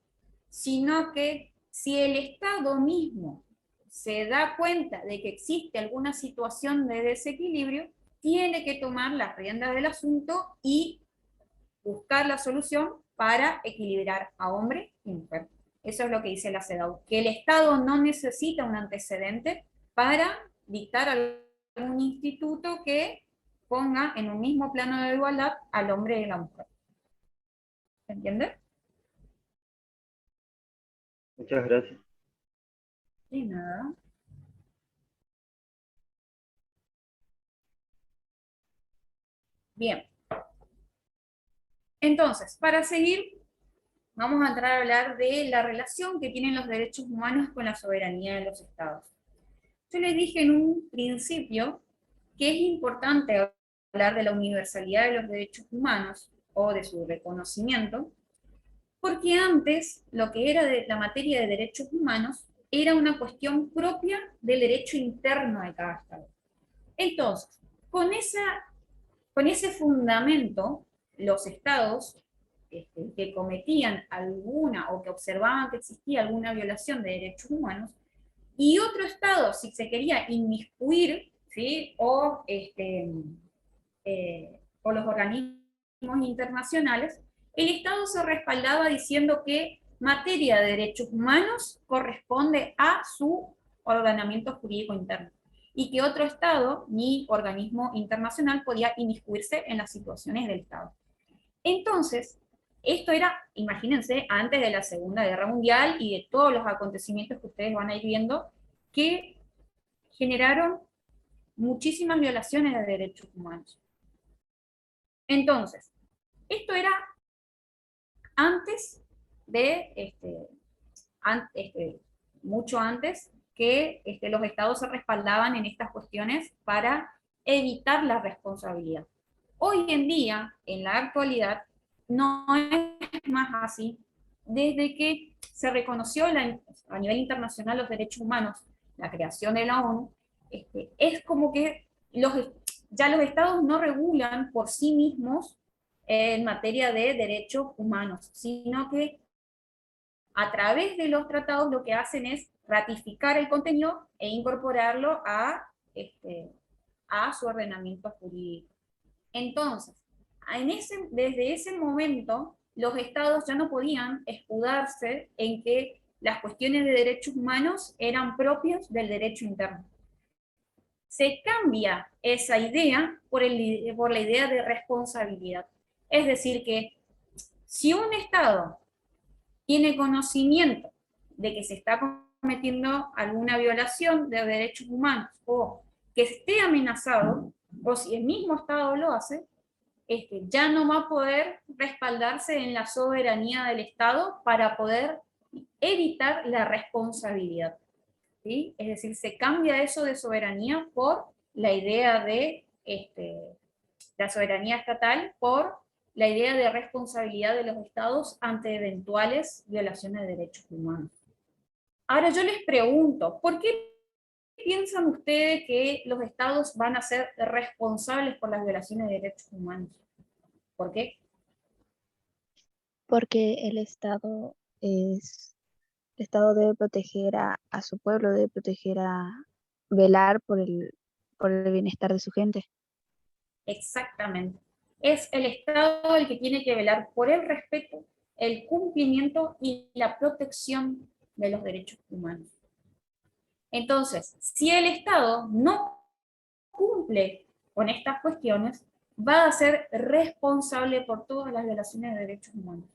Speaker 6: sino que si el Estado mismo se da cuenta de que existe alguna situación de desequilibrio, tiene que tomar las riendas del asunto y buscar la solución para equilibrar a hombre y mujer. Eso es lo que dice la CEDAW, que el Estado no necesita un antecedente para dictar algún instituto que ponga en un mismo plano de igualdad al hombre y a la mujer. ¿Se entiende?
Speaker 12: Muchas gracias.
Speaker 6: De nada. Bien. Entonces, para seguir, vamos a entrar a hablar de la relación que tienen los derechos humanos con la soberanía de los estados. Yo les dije en un principio que es importante hablar de la universalidad de los derechos humanos o de su reconocimiento, porque antes lo que era de la materia de derechos humanos era una cuestión propia del derecho interno de cada estado. Entonces, con ese fundamento, los estados que cometían alguna o que observaban que existía alguna violación de derechos humanos, y otro estado, si se quería inmiscuir, ¿sí? o los organismos internacionales, el Estado se respaldaba diciendo que materia de derechos humanos corresponde a su ordenamiento jurídico interno y que otro Estado ni organismo internacional podía inmiscuirse en las situaciones del Estado. Entonces, esto era, imagínense, antes de la Segunda Guerra Mundial y de todos los acontecimientos que ustedes van a ir viendo, que generaron muchísimas violaciones de derechos humanos. Entonces, esto era antes de, mucho antes que los estados se respaldaban en estas cuestiones para evitar la responsabilidad. Hoy en día, en la actualidad, no es más así, desde que se reconoció a nivel internacional los derechos humanos, la creación de la ONU, es como que ya los estados no regulan por sí mismos en materia de derechos humanos, sino que a través de los tratados lo que hacen es ratificar el contenido e incorporarlo a su ordenamiento jurídico. Entonces, desde ese momento, los estados ya no podían escudarse en que las cuestiones de derechos humanos eran propios del derecho interno. Se cambia esa idea por la idea de responsabilidad. Es decir, que si un estado tiene conocimiento de que se está cometiendo alguna violación de derechos humanos o que esté amenazado, o si el mismo estado lo hace, ya no va a poder respaldarse en la soberanía del Estado para poder evitar la responsabilidad. ¿Sí? Es decir, se cambia eso de soberanía por la idea de la soberanía estatal, por la idea de responsabilidad de los estados ante eventuales violaciones de derechos humanos. Ahora yo les pregunto, ¿por qué piensan ustedes que los estados van a ser responsables por las violaciones de derechos humanos? ¿Por qué?
Speaker 13: Porque el Estado debe proteger a su pueblo, debe velar por el bienestar de su gente.
Speaker 6: Exactamente. Es el Estado el que tiene que velar por el respeto, el cumplimiento y la protección de los derechos humanos. Entonces, si el Estado no cumple con estas cuestiones, va a ser responsable por todas las violaciones de derechos humanos.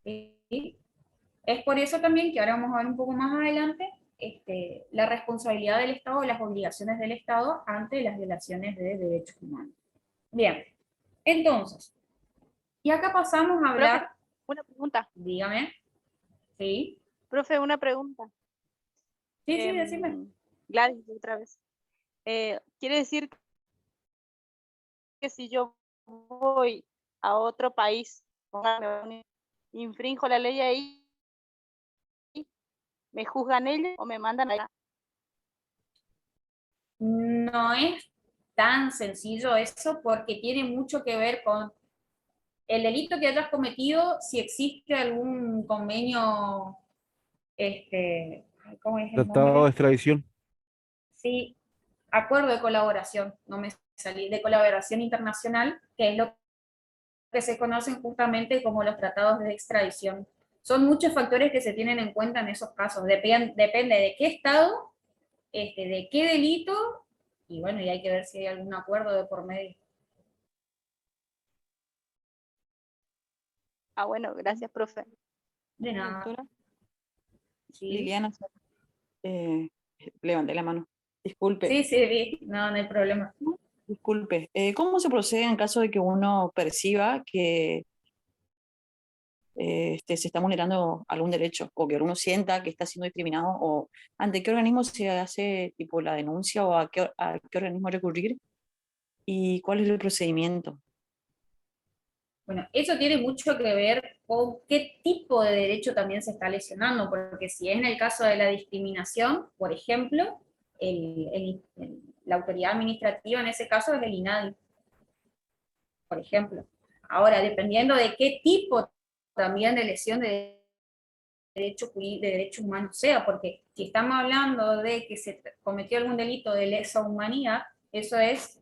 Speaker 6: ¿Sí? Es por eso también que ahora vamos a ver un poco más adelante la responsabilidad del Estado, las obligaciones del Estado ante las violaciones de derechos humanos. Bien, entonces, y acá pasamos a hablar...
Speaker 4: Profe, una pregunta.
Speaker 6: Dígame. Sí.
Speaker 4: Profe, una pregunta.
Speaker 6: Sí, decime.
Speaker 4: Gladys, otra vez. ¿Quiere decir que si yo voy a otro país, infrinjo la ley ahí, me juzgan ellos o me mandan allá?
Speaker 6: No es tan sencillo eso porque tiene mucho que ver con el delito que hayas cometido, si existe algún convenio, ¿cómo es el
Speaker 8: Tratado de
Speaker 6: nombre?
Speaker 8: extradición.
Speaker 6: Sí, acuerdo de colaboración, no me salí, de colaboración internacional, que es lo que se conocen justamente como los tratados de extradición. Son muchos factores que se tienen en cuenta en esos casos. Depende de qué estado, de qué delito, y bueno, y hay que ver si hay algún acuerdo de por medio.
Speaker 4: Ah, bueno, gracias, profe.
Speaker 6: De nada.
Speaker 14: Doctora.
Speaker 6: Sí.
Speaker 14: Liliana, levanté la mano. Disculpe.
Speaker 6: Sí, no hay problema.
Speaker 14: Disculpe. ¿Cómo se procede en caso de que uno perciba que se está vulnerando algún derecho o que uno sienta que está siendo discriminado? ¿O ante qué organismo se hace tipo la denuncia o a qué organismo recurrir? ¿Y cuál es el procedimiento?
Speaker 6: Bueno, eso tiene mucho que ver con qué tipo de derecho también se está lesionando, porque si es en el caso de la discriminación, por ejemplo, la autoridad administrativa en ese caso es el INADI, por ejemplo. Ahora, dependiendo de qué tipo también de lesión de derechos humanos sea, porque si estamos hablando de que se cometió algún delito de lesa humanidad, eso es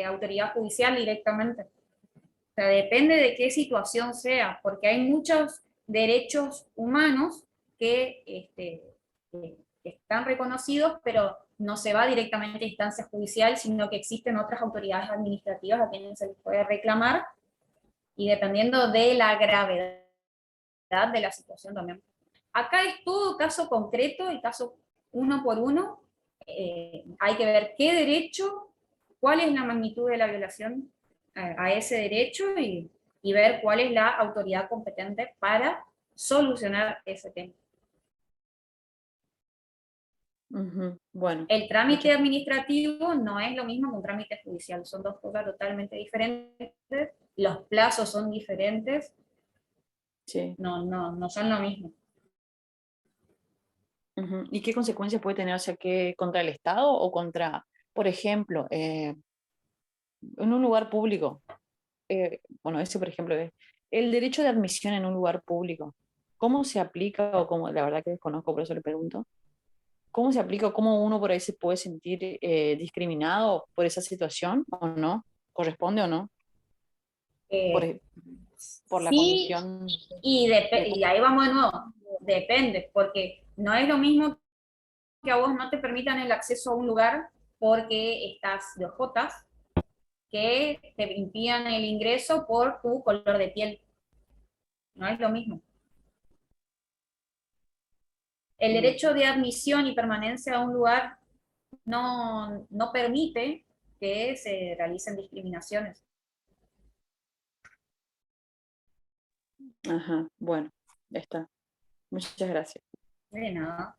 Speaker 6: autoridad judicial directamente. O sea, depende de qué situación sea, porque hay muchos derechos humanos que están reconocidos, pero no se va directamente a instancia judicial, sino que existen otras autoridades administrativas a quienes se les puede reclamar, y dependiendo de la gravedad de la situación también. Acá es todo caso concreto y caso uno por uno. Hay que ver qué derecho, cuál es la magnitud de la violación a ese derecho y ver cuál es la autoridad competente para solucionar ese tema.
Speaker 14: Bueno.
Speaker 6: El trámite administrativo no es lo mismo que un trámite judicial, son dos cosas totalmente diferentes los plazos son diferentes,
Speaker 14: Sí.
Speaker 6: no son lo mismo.
Speaker 14: Ujú. ¿Y qué consecuencias puede tener? O sea, que contra el Estado o contra, por ejemplo, en un lugar público? Bueno, ese por ejemplo es el derecho de admisión en un lugar público. ¿Cómo se aplica o cómo, la verdad que desconozco, por eso le pregunto? ¿Cómo se aplica o cómo uno por ahí se puede sentir discriminado por esa situación o no? ¿Corresponde o no? Por,
Speaker 6: Eh,
Speaker 14: e- por la
Speaker 6: sí,
Speaker 14: condición
Speaker 6: y ahí vamos de nuevo, depende, porque no es lo mismo que a vos no te permitan el acceso a un lugar porque estás de ojotas, que te impidan el ingreso por tu color de piel. No es lo mismo. El derecho de admisión y permanencia a un lugar no permite que se realicen discriminaciones.
Speaker 14: Ajá, bueno, ya está. Muchas gracias.
Speaker 6: De nada.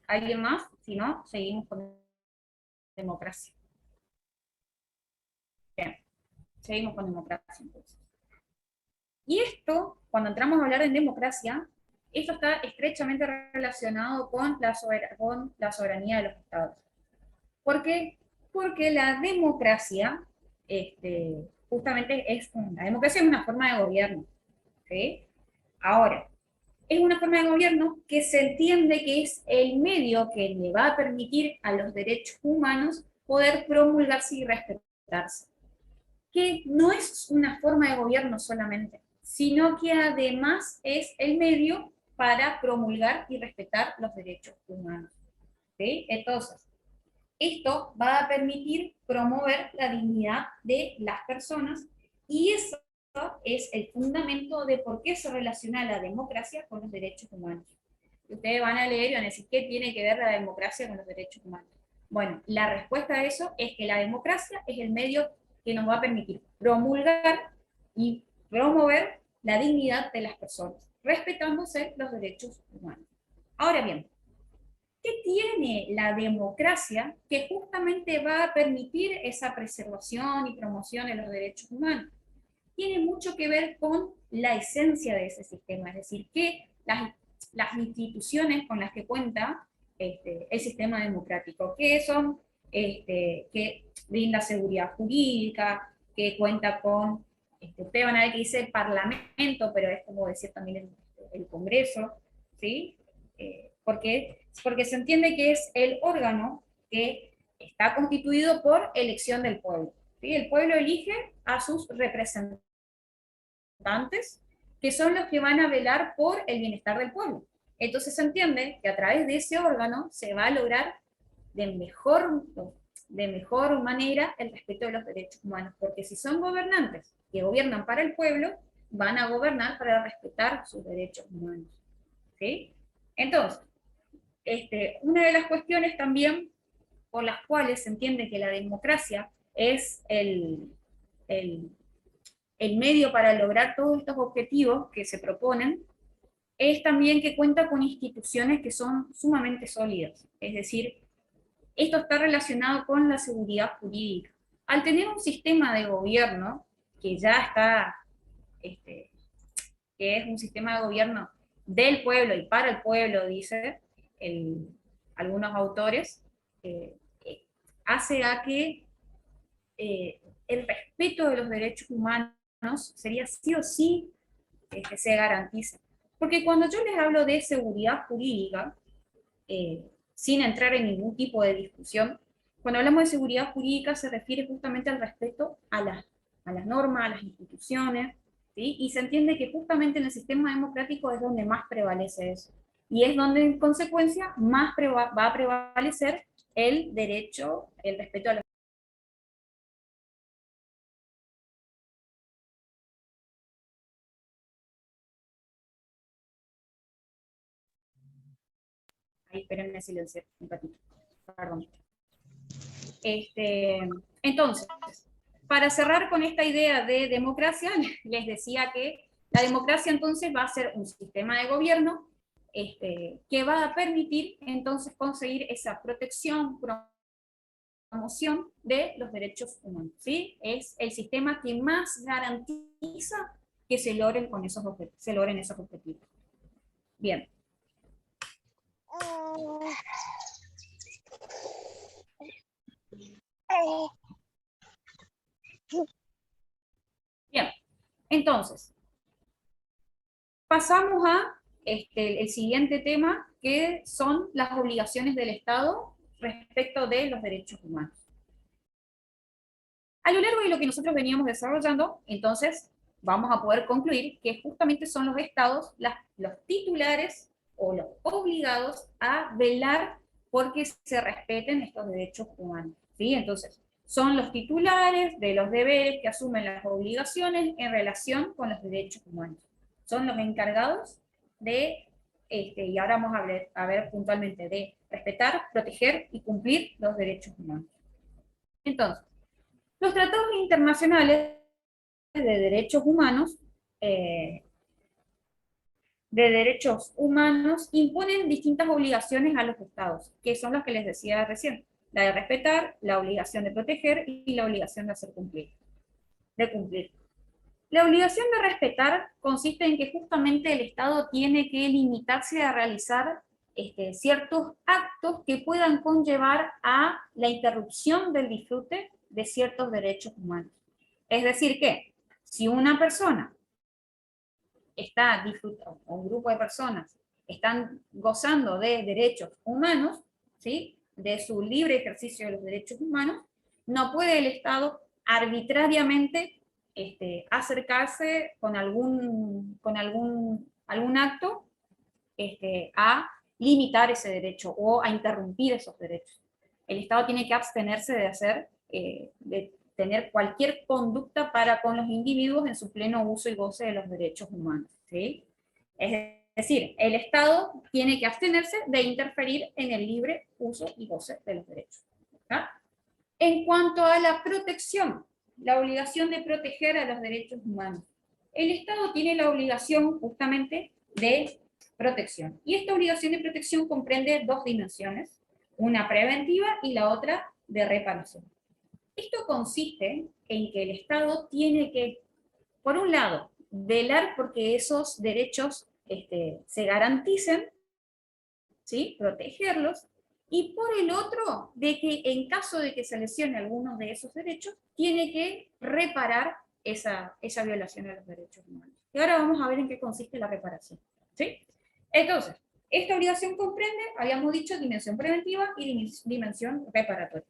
Speaker 6: ¿Alguien más? Si no, seguimos con democracia. Bien, seguimos con democracia entonces. Y esto, cuando entramos a hablar de democracia, esto está estrechamente relacionado con la soberanía de los estados. ¿Por qué? Porque la democracia, justamente la democracia es una forma de gobierno. ¿Sí? Ahora, es una forma de gobierno que se entiende que es el medio que le va a permitir a los derechos humanos poder promulgarse y respetarse. Que no es una forma de gobierno solamente, sino que además es el medio para promulgar y respetar los derechos humanos. ¿Sí? Entonces, esto va a permitir promover la dignidad de las personas y eso es el fundamento de por qué se relaciona la democracia con los derechos humanos. Ustedes van a leer y van a decir, ¿qué tiene que ver la democracia con los derechos humanos? Bueno, la respuesta a eso es que la democracia es el medio que nos va a permitir promulgar y promover la dignidad de las personas, respetándose los derechos humanos. Ahora bien, ¿qué tiene la democracia que justamente va a permitir esa preservación y promoción de los derechos humanos? Tiene mucho que ver con la esencia de ese sistema, es decir, que las instituciones con las que cuenta el sistema democrático, que son, que brinda seguridad jurídica, que cuenta con, ustedes van a ver que dice el Parlamento, pero es como decir también el Congreso, ¿sí? Porque se entiende que es el órgano que está constituido por elección del pueblo. ¿Sí? El pueblo elige a sus representantes, que son los que van a velar por el bienestar del pueblo. Entonces se entiende que a través de ese órgano se va a lograr de mejor manera el respeto de los derechos humanos, porque si son gobernantes que gobiernan para el pueblo, van a gobernar para respetar sus derechos humanos. ¿Sí? Entonces, una de las cuestiones también por las cuales se entiende que la democracia es el medio para lograr todos estos objetivos que se proponen, es también que cuenta con instituciones que son sumamente sólidas. Es decir, esto está relacionado con la seguridad jurídica. Al tener un sistema de gobierno que ya está, que es un sistema de gobierno del pueblo y para el pueblo, dice algunos autores, hace a que el respeto de los derechos humanos sería sí o sí que se garantice. Porque cuando yo les hablo de seguridad jurídica, sin entrar en ningún tipo de discusión, cuando hablamos de seguridad jurídica se refiere justamente al respeto a las normas, a las instituciones, ¿sí? Y se entiende que justamente en el sistema democrático es donde más prevalece eso. Y es donde en consecuencia más va a prevalecer el derecho, el respeto a la Ahí, espérenme silencio un ratito. Perdón. Entonces, para cerrar con esta idea de democracia, les decía que la democracia entonces va a ser un sistema de gobierno que va a permitir entonces conseguir esa protección, promoción de los derechos humanos, ¿sí? Es el sistema que más garantiza que se logren esos objetivos. Bien. Bien, entonces, pasamos a el siguiente tema, que son las obligaciones del Estado respecto de los derechos humanos. A lo largo de lo que nosotros veníamos desarrollando, entonces, vamos a poder concluir que justamente son los estados los titulares o los obligados a velar porque se respeten estos derechos humanos, ¿sí? Entonces, son los titulares de los deberes que asumen las obligaciones en relación con los derechos humanos. Son los encargados de, y ahora vamos a ver puntualmente, de respetar, proteger y cumplir los derechos humanos. Entonces, los tratados internacionales de derechos humanos, imponen distintas obligaciones a los estados, que son las que les decía recién: la de respetar, la obligación de proteger y la obligación de hacer cumplir, de cumplir. La obligación de respetar consiste en que justamente el Estado tiene que limitarse a realizar ciertos actos que puedan conllevar a la interrupción del disfrute de ciertos derechos humanos. Es decir que, si una persona está disfrutando, o un grupo de personas están gozando de derechos humanos, ¿sí?, de su libre ejercicio de los derechos humanos, no puede el Estado arbitrariamente acercarse con algún acto a limitar ese derecho o a interrumpir esos derechos. El Estado tiene que abstenerse de tener cualquier conducta para con los individuos en su pleno uso y goce de los derechos humanos, ¿sí? Es decir, el Estado tiene que abstenerse de interferir en el libre uso y goce de los derechos, ¿tá? En cuanto a la protección, la obligación de proteger a los derechos humanos, el Estado tiene la obligación justamente de protección. Y esta obligación de protección comprende dos dimensiones, una preventiva y la otra de reparación. Esto consiste en que el Estado tiene que, por un lado, velar porque esos derechos se garanticen, ¿sí?, protegerlos, y por el otro, de que en caso de que se lesione algunos de esos derechos, tiene que reparar esa violación a los derechos humanos. Y ahora vamos a ver en qué consiste la reparación, ¿sí? Entonces, esta obligación comprende, habíamos dicho, dimensión preventiva y dimensión reparatoria.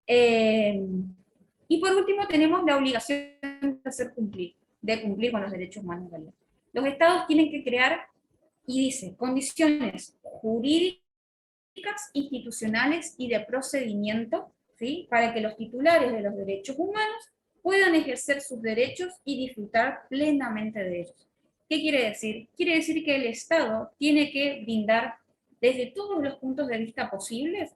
Speaker 6: Y por último tenemos la obligación de cumplir con los derechos humanos. Los estados tienen que crear, y dice, condiciones jurídicas, institucionales y de procedimiento, ¿sí?, para que los titulares de los derechos humanos puedan ejercer sus derechos y disfrutar plenamente de ellos. ¿Qué quiere decir? Quiere decir que el Estado tiene que brindar, desde todos los puntos de vista posibles,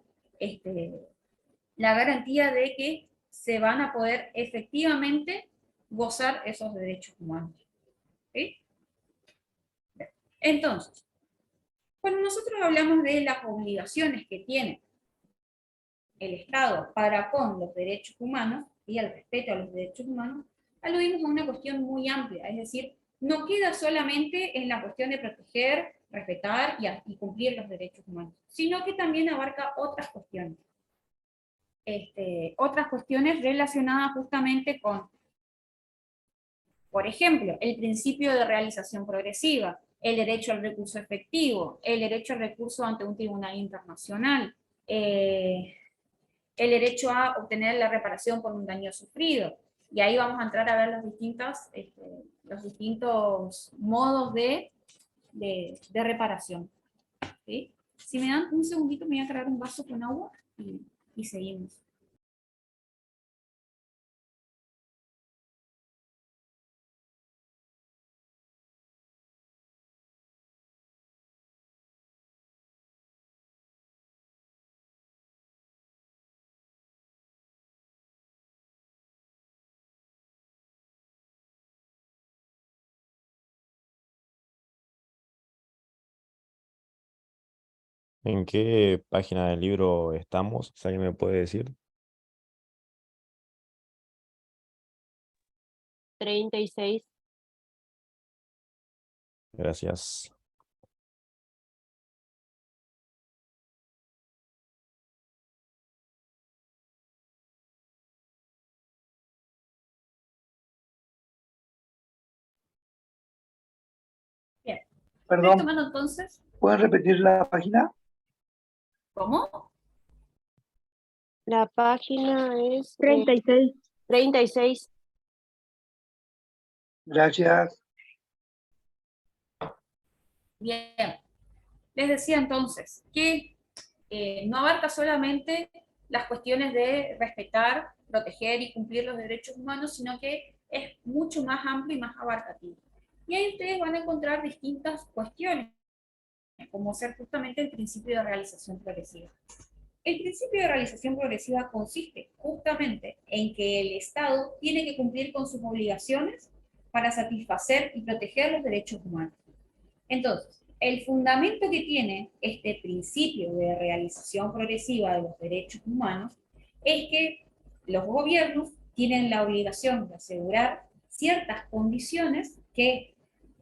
Speaker 6: la garantía de que se van a poder efectivamente gozar esos derechos humanos, ¿sí? Entonces, cuando nosotros hablamos de las obligaciones que tiene el Estado para con los derechos humanos y el respeto a los derechos humanos, aludimos a una cuestión muy amplia, es decir, no queda solamente en la cuestión de proteger, respetar y cumplir los derechos humanos, sino que también abarca otras cuestiones. Otras cuestiones relacionadas justamente con, por ejemplo, el principio de realización progresiva, el derecho al recurso efectivo, el derecho al recurso ante un tribunal internacional, el derecho a obtener la reparación por un daño sufrido. Y ahí vamos a entrar a ver los distintos modos de reparación, ¿sí? Si me dan un segundito, me voy a traer un vaso con agua y seguimos.
Speaker 11: ¿En qué página del libro estamos? ¿Si alguien me puede decir?
Speaker 9: 36.
Speaker 11: Gracias.
Speaker 6: Bien.
Speaker 15: Perdón,
Speaker 6: Retomando entonces.
Speaker 15: ¿pueden repetir la página?
Speaker 6: ¿Cómo?
Speaker 9: La página es
Speaker 5: 36.
Speaker 9: 36.
Speaker 15: Gracias.
Speaker 6: Bien. Les decía entonces que no abarca solamente las cuestiones de respetar, proteger y cumplir los derechos humanos, sino que es mucho más amplio y más abarcativo. Y ahí ustedes van a encontrar distintas cuestiones, como ser justamente el principio de realización progresiva. El principio de realización progresiva consiste justamente en que el Estado tiene que cumplir con sus obligaciones para satisfacer y proteger los derechos humanos. Entonces, el fundamento que tiene este principio de realización progresiva de los derechos humanos es que los gobiernos tienen la obligación de asegurar ciertas condiciones que,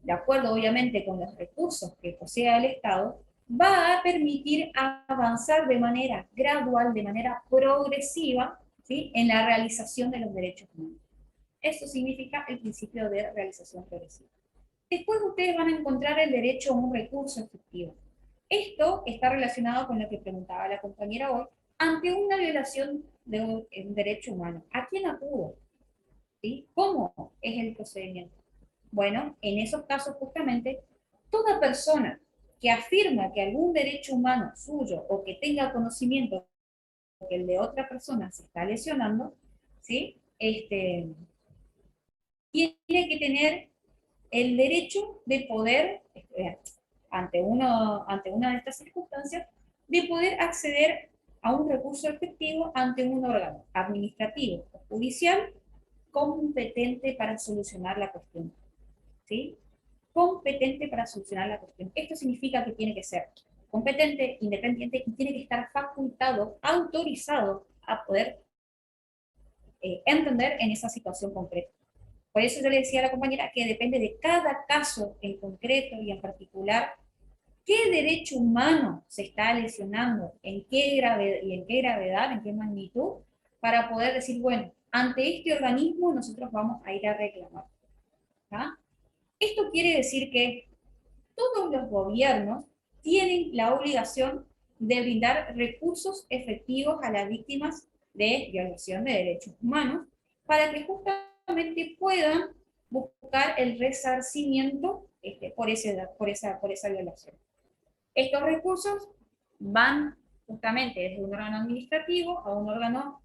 Speaker 6: de acuerdo obviamente con los recursos que posea el Estado, va a permitir avanzar de manera gradual, de manera progresiva, ¿sí?, en la realización de los derechos humanos. Eso significa el principio de realización progresiva. Después ustedes van a encontrar el derecho a un recurso efectivo. Esto está relacionado con lo que preguntaba la compañera hoy, ante una violación de un derecho humano. ¿A quién acudo? ¿Sí? ¿Cómo es el procedimiento? Bueno, en esos casos justamente, toda persona que afirma que algún derecho humano suyo o que tenga conocimiento que el de otra persona se está lesionando, ¿sí?, tiene que tener el derecho de poder, ante una de estas circunstancias, de poder acceder a un recurso efectivo ante un órgano administrativo o judicial competente para solucionar la cuestión. ¿Sí? Competente para solucionar la cuestión. Esto significa que tiene que ser competente, independiente y tiene que estar facultado, autorizado a poder entender en esa situación concreta. Por eso yo le decía a la compañera que depende de cada caso en concreto y en particular qué derecho humano se está lesionando, en qué gravedad, en qué magnitud, para poder decir, bueno, ante este organismo nosotros vamos a ir a reclamar. ¿Ah? Esto quiere decir que todos los gobiernos tienen la obligación de brindar recursos efectivos a las víctimas de violación de derechos humanos para que justamente puedan buscar el resarcimiento por esa violación. Estos recursos van justamente desde un órgano administrativo a un órgano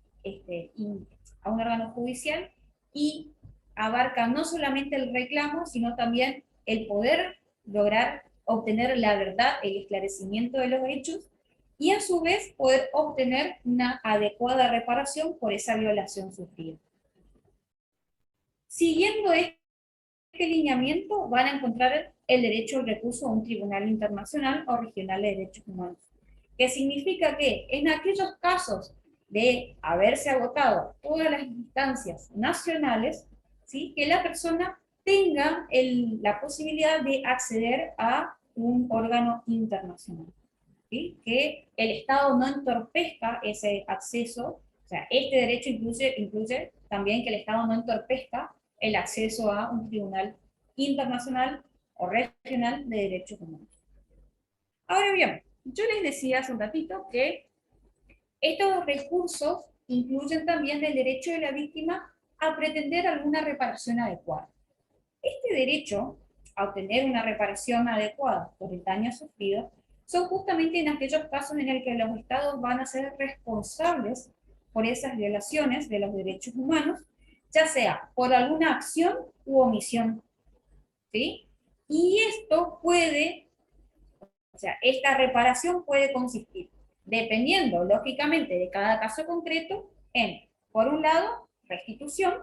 Speaker 6: judicial y abarcan no solamente el reclamo, sino también el poder lograr obtener la verdad, el esclarecimiento de los hechos y a su vez poder obtener una adecuada reparación por esa violación sufrida. Siguiendo este lineamiento van a encontrar el derecho al recurso a un tribunal internacional o regional de derechos humanos, que significa que en aquellos casos de haberse agotado todas las instancias nacionales, ¿sí?, que la persona tenga la posibilidad de acceder a un órgano internacional, ¿sí?, que el Estado no entorpezca ese acceso. O sea, este derecho incluye también que el Estado no entorpezca el acceso a un tribunal internacional o regional de derechos humanos. Ahora bien, yo les decía hace un ratito que estos recursos incluyen también el derecho de la víctima a pretender alguna reparación adecuada. Este derecho a obtener una reparación adecuada por el daño sufrido son justamente en aquellos casos en el que los estados van a ser responsables por esas violaciones de los derechos humanos, ya sea por alguna acción u omisión, ¿sí? Y esto puede, o sea, esta reparación puede consistir, dependiendo lógicamente de cada caso concreto, en, por un lado, restitución,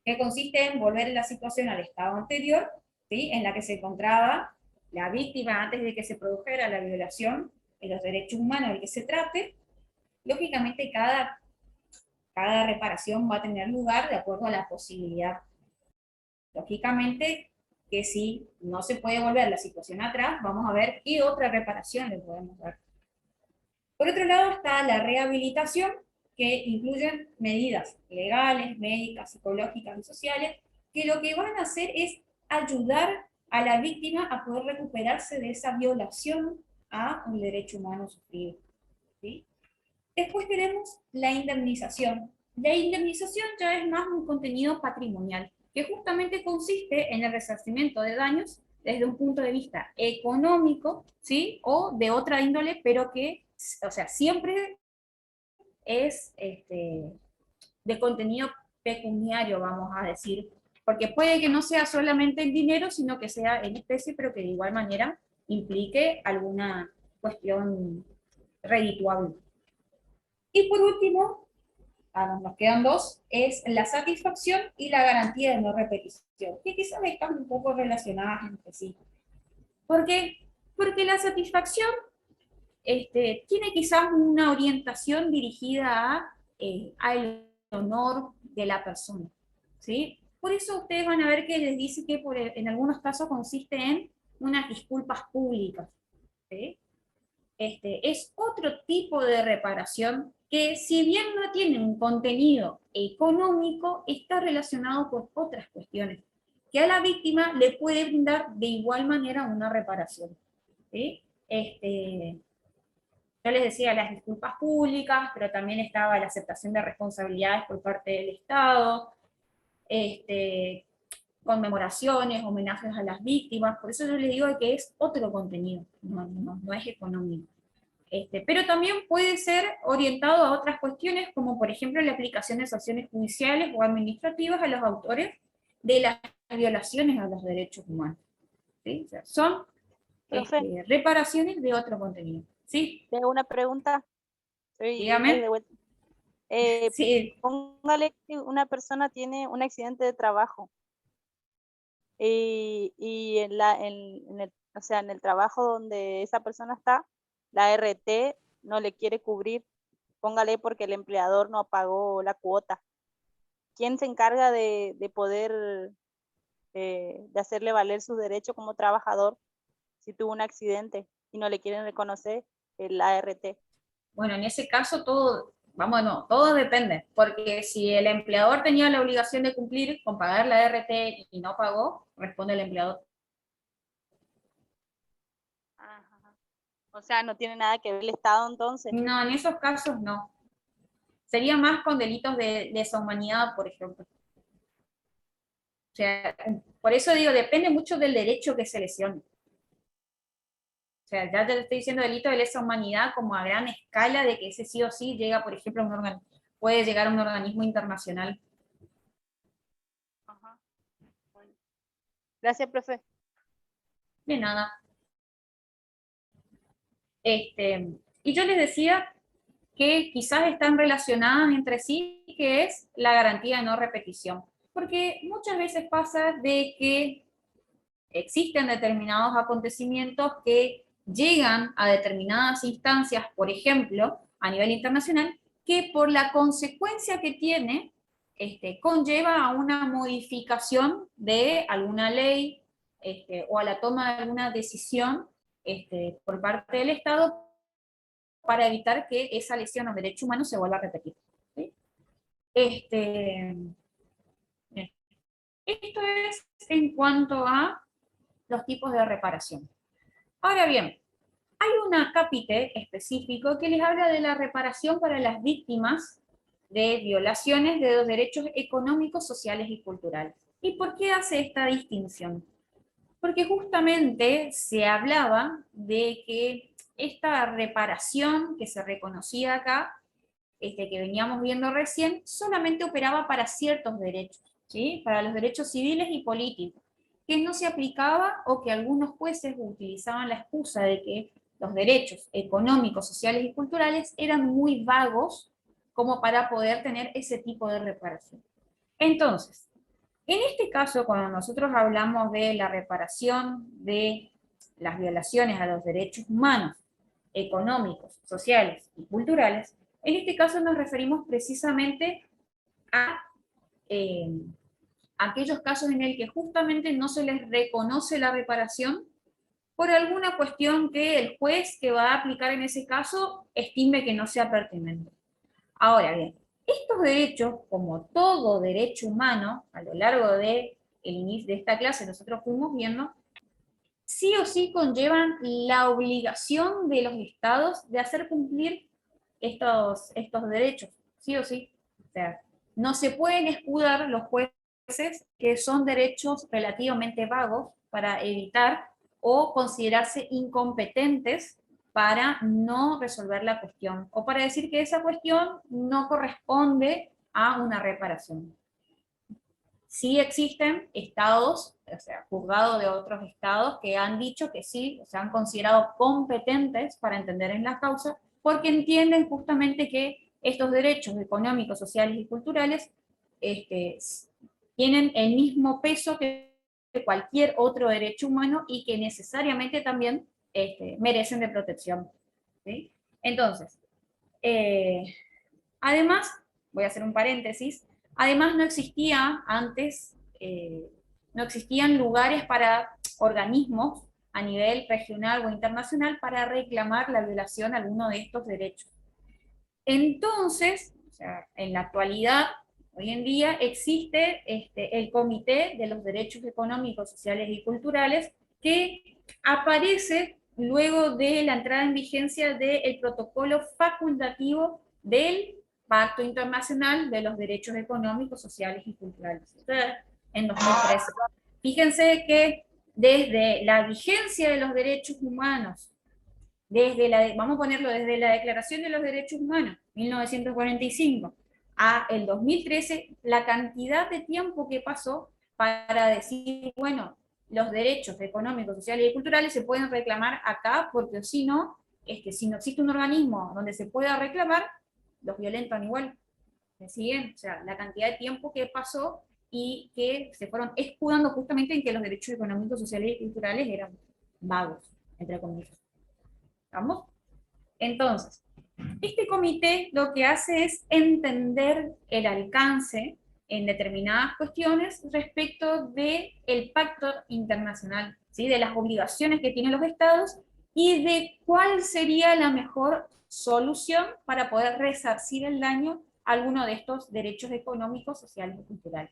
Speaker 6: que consiste en volver la situación al estado anterior, ¿sí?, en la que se encontraba la víctima antes de que se produjera la violación de los derechos humanos del que se trate, lógicamente cada reparación va a tener lugar de acuerdo a la posibilidad. Lógicamente que si no se puede volver la situación atrás, vamos a ver qué otra reparación le podemos dar. Por otro lado está la rehabilitación, que incluyen medidas legales, médicas, psicológicas y sociales, que lo que van a hacer es ayudar a la víctima a poder recuperarse de esa violación a un derecho humano sufrido, ¿sí? Después tenemos la indemnización. La indemnización ya es más un contenido patrimonial, que justamente consiste en el resarcimiento de daños desde un punto de vista económico, ¿sí? O de otra índole, pero que, o sea, siempre es de contenido pecuniario, vamos a decir, porque puede que no sea solamente en dinero, sino que sea en especie, pero que de igual manera implique alguna cuestión redituable. Y por último, nos quedan dos, es la satisfacción y la garantía de no repetición, que quizás están un poco relacionadas entre sí. ¿Por qué? Porque la satisfacción tiene quizás una orientación dirigida al honor de la persona, ¿sí? Por eso ustedes van a ver que les dice que en algunos casos consiste en unas disculpas públicas, ¿sí? Es otro tipo de reparación que, si bien no tiene un contenido económico, está relacionado con otras cuestiones que a la víctima le puede brindar de igual manera una reparación, ¿sí? Yo les decía las disculpas públicas, pero también estaba la aceptación de responsabilidades por parte del Estado, conmemoraciones, homenajes a las víctimas. Por eso yo les digo que es otro contenido, no es económico. Pero también puede ser orientado a otras cuestiones, como por ejemplo la aplicación de sanciones judiciales o administrativas a los autores de las violaciones a los derechos humanos, ¿sí? O sea, son reparaciones de otro contenido. ¿Sí?
Speaker 4: Tengo una pregunta.
Speaker 6: Dígame.
Speaker 4: Sí. Póngale que una persona tiene un accidente de trabajo y en el trabajo donde esa persona está, la RT no le quiere cubrir, póngale porque el empleador no pagó la cuota. ¿Quién se encarga de poder de hacerle valer sus derechos como trabajador si tuvo un accidente y no le quieren reconocer el ART?
Speaker 6: Bueno, en ese caso todo depende, porque si el empleador tenía la obligación de cumplir con pagar la ART y no pagó, responde el empleador.
Speaker 4: Ajá. O sea, no tiene nada que ver el Estado entonces.
Speaker 6: No, en esos casos no. Sería más con delitos de lesa humanidad, por ejemplo. O sea, por eso digo, depende mucho del derecho que se lesione. O sea, ya te estoy diciendo delito de lesa humanidad como a gran escala, de que ese sí o sí llega, por ejemplo, puede llegar a un organismo internacional.
Speaker 4: Ajá. Bueno. Gracias, profe.
Speaker 6: De nada. Y yo les decía que quizás están relacionadas entre sí, que es la garantía de no repetición. Porque muchas veces pasa de que existen determinados acontecimientos que llegan a determinadas instancias, por ejemplo, a nivel internacional, que por la consecuencia que tiene, conlleva a una modificación de alguna ley o a la toma de alguna decisión por parte del Estado para evitar que esa lesión a los derechos humanos se vuelva a repetir, ¿sí? Esto es en cuanto a los tipos de reparación. Ahora bien, hay un acápite específico que les habla de la reparación para las víctimas de violaciones de los derechos económicos, sociales y culturales. ¿Y por qué hace esta distinción? Porque justamente se hablaba de que esta reparación que se reconocía acá, que veníamos viendo recién, solamente operaba para ciertos derechos, ¿sí? Para los derechos civiles y políticos, que no se aplicaba o que algunos jueces utilizaban la excusa de que los derechos económicos, sociales y culturales eran muy vagos como para poder tener ese tipo de reparación. Entonces, en este caso, cuando nosotros hablamos de la reparación de las violaciones a los derechos humanos económicos, sociales y culturales, en este caso nos referimos precisamente a aquellos casos en el que justamente no se les reconoce la reparación por alguna cuestión que el juez que va a aplicar en ese caso estime que no sea pertinente. Ahora bien, estos derechos, como todo derecho humano, a lo largo de esta clase nosotros fuimos viendo, sí o sí conllevan la obligación de los estados de hacer cumplir estos derechos, sí o sí. O sea, no se pueden escudar los jueces que son derechos relativamente vagos para evitar o considerarse incompetentes para no resolver la cuestión, o para decir que esa cuestión no corresponde a una reparación. Sí existen estados, o sea, juzgados de otros estados que han dicho que sí, se han considerado competentes para entender en la causa, porque entienden justamente que estos derechos económicos, sociales y culturales tienen el mismo peso que cualquier otro derecho humano y que necesariamente también merecen de protección, ¿sí? Entonces, además, voy a hacer un paréntesis, además no existía antes, no existían lugares para organismos a nivel regional o internacional para reclamar la violación de alguno de estos derechos. Entonces, o sea, en la actualidad, hoy en día, existe el Comité de los Derechos Económicos, Sociales y Culturales, que aparece luego de la entrada en vigencia del protocolo facultativo del Pacto Internacional de los Derechos Económicos, Sociales y Culturales, en 2013. Fíjense que desde la vigencia de los derechos humanos, vamos a ponerlo desde la Declaración de los Derechos Humanos, 1945, a el 2013, la cantidad de tiempo que pasó para decir, bueno, los derechos económicos, sociales y culturales se pueden reclamar acá, porque si no, si no existe un organismo donde se pueda reclamar, los violentan igual. ¿Me siguen? O sea, la cantidad de tiempo que pasó y que se fueron escudando justamente en que los derechos económicos, sociales y culturales eran vagos, entre comillas. ¿Vamos? Entonces, este comité lo que hace es entender el alcance en determinadas cuestiones respecto del pacto internacional, ¿sí? De las obligaciones que tienen los estados y de cuál sería la mejor solución para poder resarcir el daño a alguno de estos derechos económicos, sociales y culturales.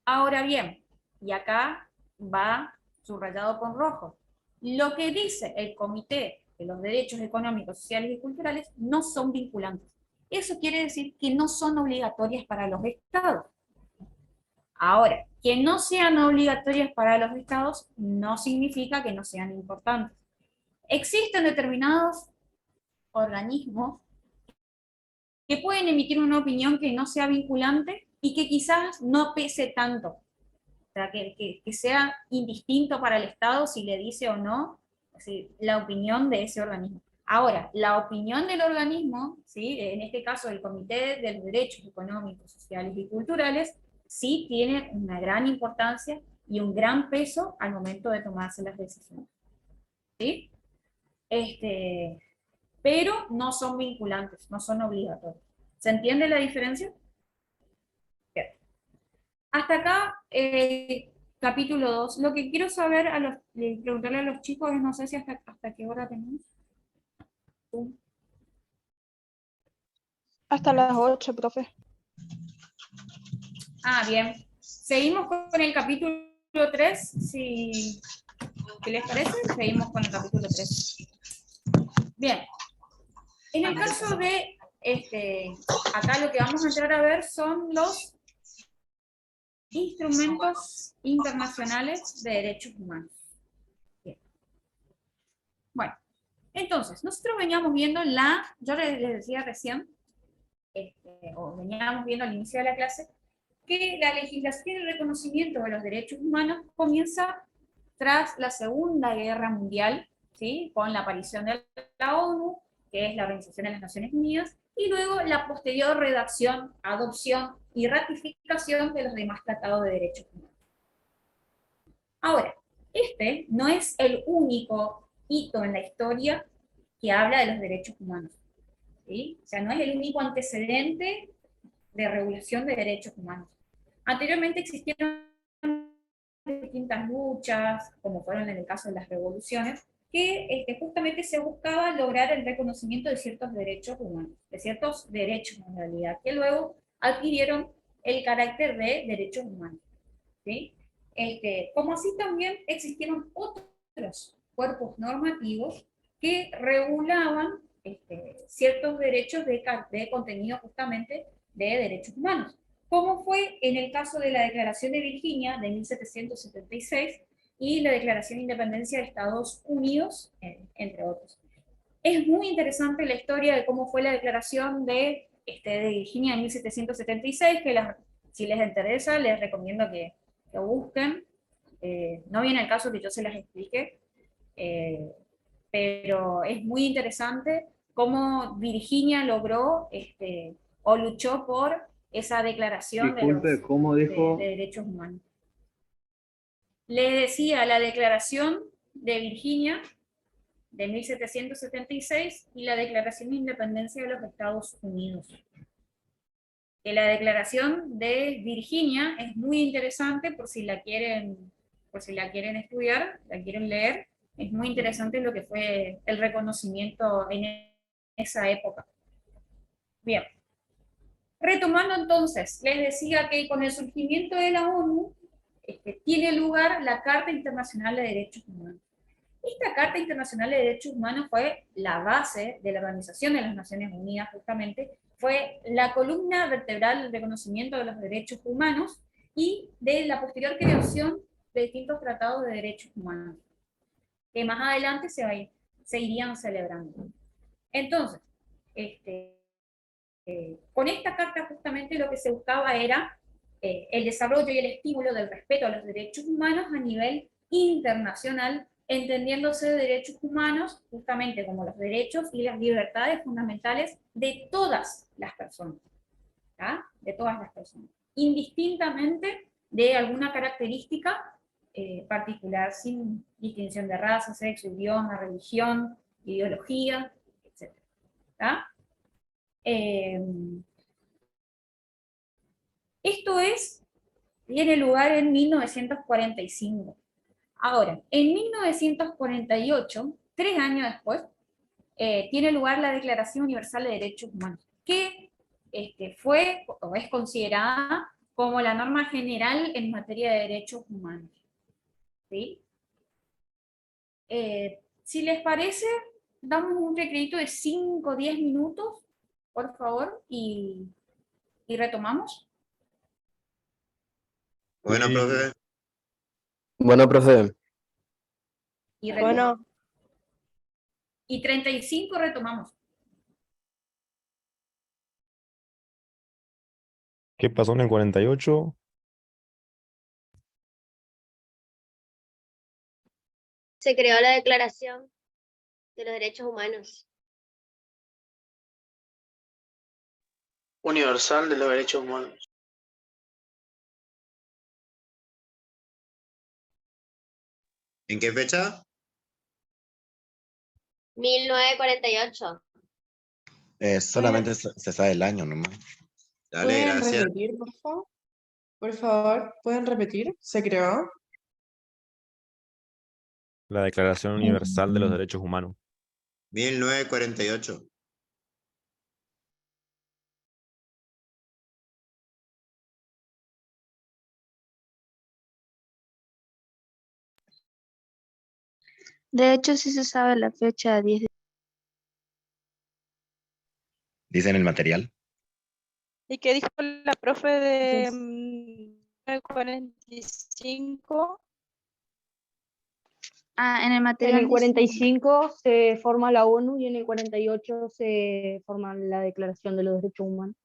Speaker 6: Ahora bien, y acá va subrayado con rojo, lo que dice el Comité de los Derechos Económicos, Sociales y Culturales no son vinculantes. Eso quiere decir que no son obligatorias para los estados. Ahora, que no sean obligatorias para los estados no significa que no sean importantes. Existen determinados organismos que pueden emitir una opinión que no sea vinculante y que quizás no pese tanto. O sea, que sea indistinto para el Estado si le dice o no la opinión de ese organismo. Ahora, la opinión del organismo, ¿sí? En este caso el Comité de los Derechos Económicos, Sociales y Culturales, sí tiene una gran importancia y un gran peso al momento de tomarse las decisiones. ¿Sí? Pero no son vinculantes, no son obligatorios. ¿Se entiende la diferencia? Bien. Hasta acá, capítulo 2. Lo que quiero saber, preguntarle a los chicos es, no sé si hasta qué hora tenemos.
Speaker 5: Hasta las 8, profe.
Speaker 6: Ah, bien. Seguimos con el capítulo 3, si ¿qué les parece? Seguimos con el capítulo 3. Bien. En el caso de, acá lo que vamos a entrar a ver son los instrumentos internacionales de derechos humanos. Bien. Bueno, entonces, nosotros veníamos viendo yo les decía recién, o veníamos viendo al inicio de la clase, que la legislación y el reconocimiento de los derechos humanos comienza tras la Segunda Guerra Mundial, ¿sí? Con la aparición de la ONU, que es la Organización de las Naciones Unidas, y luego la posterior redacción, adopción y ratificación de los demás tratados de derechos humanos. Ahora, este no es el único hito en la historia que habla de los derechos humanos. ¿Sí? O sea, no es el único antecedente de regulación de derechos humanos. Anteriormente existieron distintas luchas, como fueron en el caso de las revoluciones, que justamente se buscaba lograr el reconocimiento de ciertos derechos humanos, de ciertos derechos en realidad, que luego adquirieron el carácter de derechos humanos. ¿Sí? Como así también existieron otros cuerpos normativos que regulaban ciertos derechos de contenido justamente de derechos humanos, como fue en el caso de la Declaración de Virginia de 1776 y la Declaración de Independencia de Estados Unidos, entre otros. Es muy interesante la historia de cómo fue la Declaración de Virginia de 1776, que si les interesa, les recomiendo que lo busquen. No viene el caso que yo se las explique, pero es muy interesante cómo Virginia logró o luchó por esa declaración
Speaker 12: Disculpe, ¿cómo dijo?
Speaker 6: de derechos humanos. Les decía, la Declaración de Virginia de 1776 y la Declaración de Independencia de los Estados Unidos. La Declaración de Virginia es muy interesante por si la quieren estudiar, la quieren leer. Es muy interesante lo que fue el reconocimiento en esa época. Bien. Retomando entonces, les decía que con el surgimiento de la ONU tiene lugar la Carta Internacional de Derechos Humanos. Esta Carta Internacional de Derechos Humanos fue la base de la Organización de las Naciones Unidas, justamente, fue la columna vertebral del reconocimiento de los derechos humanos y de la posterior creación de distintos tratados de derechos humanos, que más adelante se irían celebrando. Entonces, con esta carta justamente lo que se buscaba era el desarrollo y el estímulo del respeto a los derechos humanos a nivel internacional, entendiéndose derechos humanos justamente como los derechos y las libertades fundamentales de todas las personas, ¿tá? De todas las personas, indistintamente de alguna característica particular, sin distinción de raza, sexo, idioma, religión, ideología, etc. ¿Tá? Esto tiene lugar en 1945. Ahora, en 1948, 3 años después, tiene lugar la Declaración Universal de Derechos Humanos, que fue o es considerada como la norma general en materia de derechos humanos. ¿Sí? Si les parece, damos un recrédito de 5 o 10 minutos, por favor, y retomamos.
Speaker 3: Bueno, profe.
Speaker 16: Bueno, profe.
Speaker 6: Y
Speaker 9: Bueno,
Speaker 6: y 35 retomamos.
Speaker 11: ¿Qué pasó en el 48?
Speaker 17: Se creó la Declaración de los Derechos Humanos.
Speaker 16: Universal de los Derechos Humanos.
Speaker 3: ¿En qué fecha?
Speaker 17: 1948.
Speaker 3: Solamente se sabe el año nomás. Dale,
Speaker 18: ¿Pueden
Speaker 3: gracias.
Speaker 18: repetir, por favor? Por favor, ¿pueden repetir? ¿Se creó?
Speaker 11: La Declaración Universal de los Derechos Humanos.
Speaker 3: 1948.
Speaker 13: De hecho, sí se sabe la fecha 10 de...
Speaker 3: Dice en el material.
Speaker 9: ¿y qué dijo la profe de 1945?
Speaker 13: Ah, en el
Speaker 19: En
Speaker 13: material
Speaker 19: el
Speaker 13: dice...
Speaker 19: 45 se forma la ONU y en el 48 se forma la Declaración de los Derechos Humanos.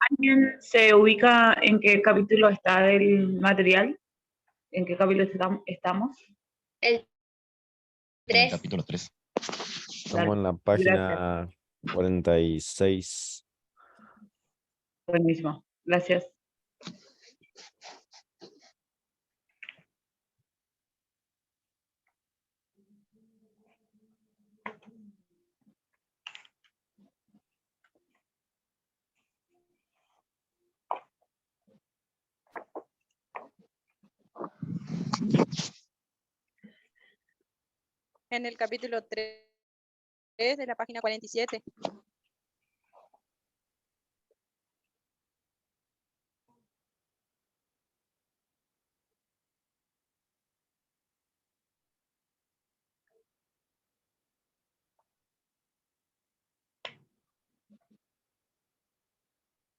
Speaker 20: ¿Alguien se ubica en qué capítulo está del material? ¿En qué capítulo estamos?
Speaker 17: El
Speaker 3: En el
Speaker 17: 3.
Speaker 3: capítulo 3.
Speaker 11: Estamos en la página 46.
Speaker 20: Buenísimo, gracias.
Speaker 4: En el capítulo 3 de la página 47.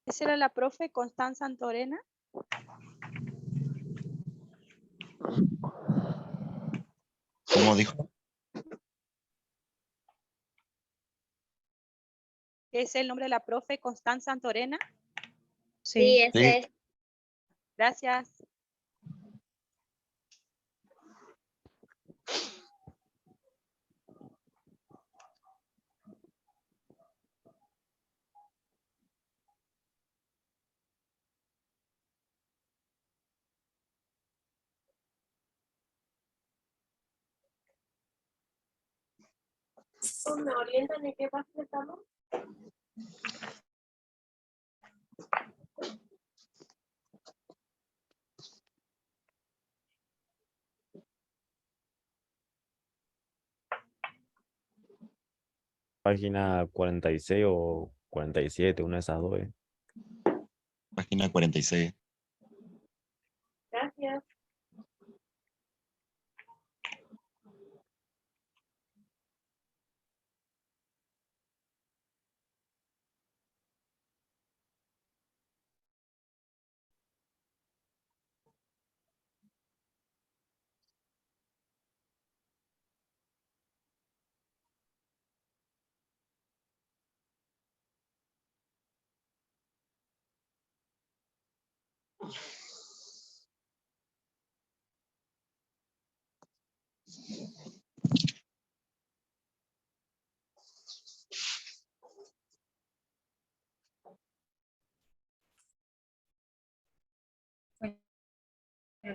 Speaker 4: ¿Esa era la profe Constanza Antorena?
Speaker 3: ¿Cómo dijo?
Speaker 4: ¿Es el nombre de la profe Constanza Antorena?
Speaker 17: Sí, ese es.
Speaker 4: Gracias.
Speaker 17: ¿Me orientan en qué página estamos?
Speaker 11: Página 46 o 47, una de esas dos.
Speaker 3: Página 46.
Speaker 17: Gracias.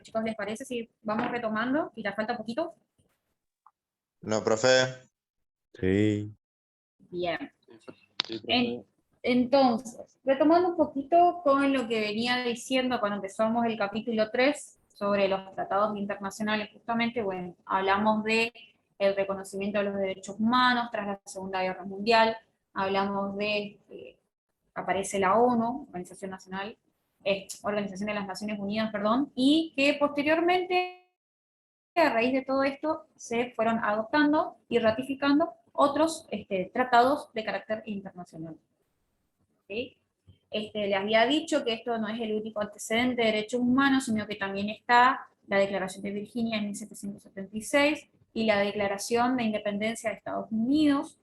Speaker 6: chicos, ¿les parece si vamos retomando? Y ya falta poquito.
Speaker 3: No, profe.
Speaker 11: Sí.
Speaker 6: Bien. Entonces, retomando un poquito con lo que venía diciendo cuando empezamos el capítulo 3 sobre los tratados internacionales, justamente, bueno, hablamos de el reconocimiento de los derechos humanos tras la Segunda Guerra Mundial, hablamos de, aparece la ONU, Organización de las Naciones Unidas, perdón, y que posteriormente, a raíz de todo esto, se fueron adoptando y ratificando otros tratados de carácter internacional. ¿Sí? Les había dicho que esto no es el único antecedente de derechos humanos, sino que también está la Declaración de Virginia en 1776 y la Declaración de Independencia de Estados Unidos,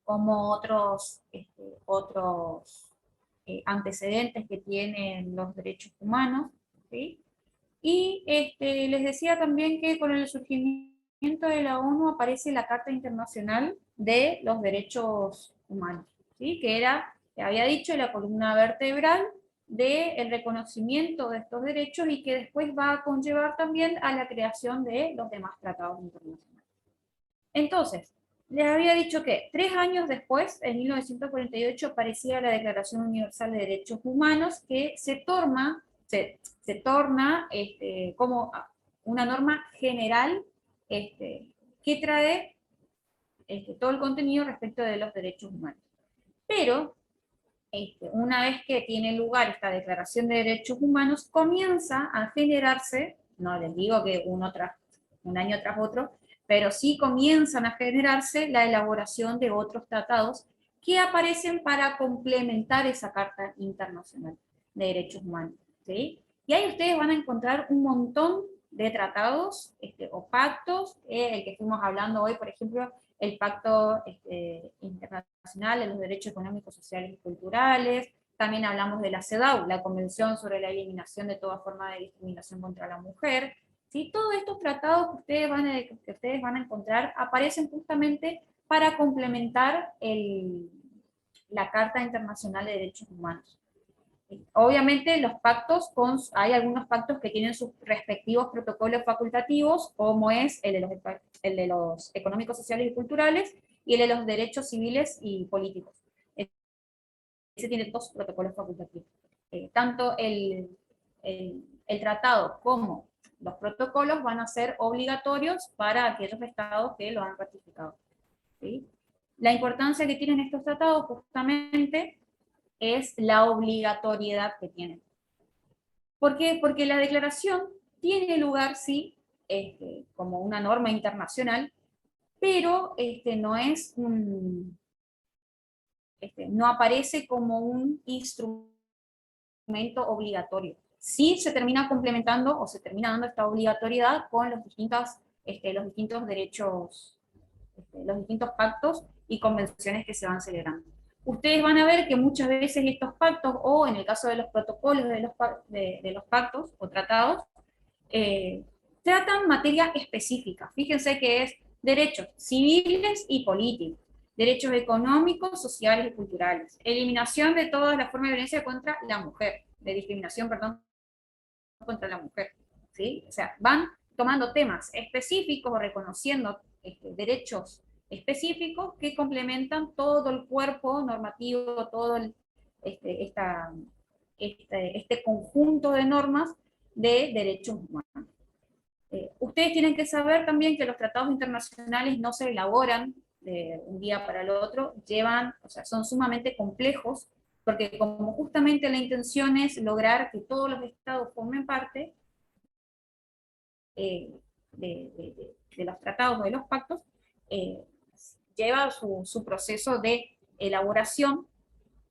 Speaker 6: como otros antecedentes que tienen los derechos humanos, ¿sí? Y les decía también que con el surgimiento de la ONU aparece la Carta Internacional de los Derechos Humanos, ¿sí? Que era, le había dicho, la columna vertebral del reconocimiento de estos derechos y que después va a conllevar también a la creación de los demás tratados internacionales. Entonces, les había dicho que 3 años después, en 1948, aparecía la Declaración Universal de Derechos Humanos, que se torna como una norma general que trae todo el contenido respecto de los derechos humanos. Pero, una vez que tiene lugar esta Declaración de Derechos Humanos, comienza a generarse, no les digo que un año tras otro, pero sí comienzan a generarse la elaboración de otros tratados que aparecen para complementar esa Carta Internacional de Derechos Humanos, ¿sí? Y ahí ustedes van a encontrar un montón de tratados o pactos, el que estuvimos hablando hoy, por ejemplo, el Pacto Internacional de los Derechos Económicos, Sociales y Culturales. También hablamos de la CEDAW, la Convención sobre la Eliminación de toda forma de discriminación contra la mujer. ¿Sí? Todos estos tratados que ustedes van a encontrar aparecen justamente para complementar la Carta Internacional de Derechos Humanos. Obviamente los pactos, hay algunos pactos que tienen sus respectivos protocolos facultativos, como es el de los económicos, sociales y culturales, y el de los derechos civiles y políticos. Ese tiene 2 protocolos facultativos. Tanto el tratado como los protocolos van a ser obligatorios para aquellos estados que lo han ratificado, ¿sí? La importancia que tienen estos tratados justamente es la obligatoriedad que tienen. ¿Por qué? Porque la declaración tiene lugar, sí, como una norma internacional, pero no aparece como un instrumento obligatorio. Sí se termina complementando o se termina dando esta obligatoriedad con los distintos derechos, los distintos pactos y convenciones que se van celebrando. Ustedes van a ver que muchas veces estos pactos, o en el caso de los protocolos de los pactos o tratados, tratan materia específica. Fíjense que es derechos civiles y políticos, derechos económicos, sociales y culturales, eliminación de todas las formas de violencia contra la mujer, de discriminación, perdón, contra la mujer, ¿sí? O sea, van tomando temas específicos o reconociendo derechos específicos que complementan todo el cuerpo normativo, todo este conjunto de normas de derechos humanos. Ustedes tienen que saber también que los tratados internacionales no se elaboran de un día para el otro, son sumamente complejos, porque como justamente la intención es lograr que todos los estados formen parte de los tratados o de los pactos, lleva su proceso de elaboración,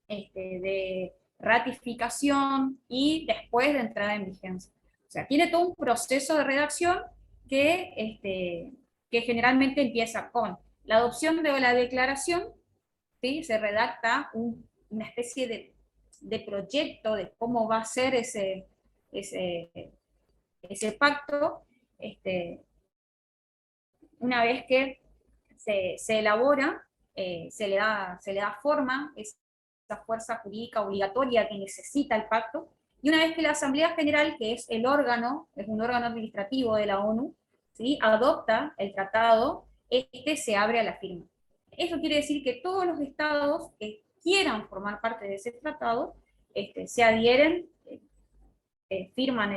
Speaker 6: de ratificación y después de entrada en vigencia. O sea, tiene todo un proceso de redacción que generalmente empieza con la adopción de la declaración, ¿sí? Se redacta una especie de proyecto de cómo va a ser ese pacto. Una vez que se elabora, se le da forma, esa fuerza jurídica obligatoria que necesita el pacto, Y una vez que la Asamblea General, que es el órgano, es un órgano administrativo de la ONU, ¿sí?, adopta el tratado, este se abre a la firma. Eso quiere decir que todos los estados que quieran formar parte de ese tratado, se adhieren, firman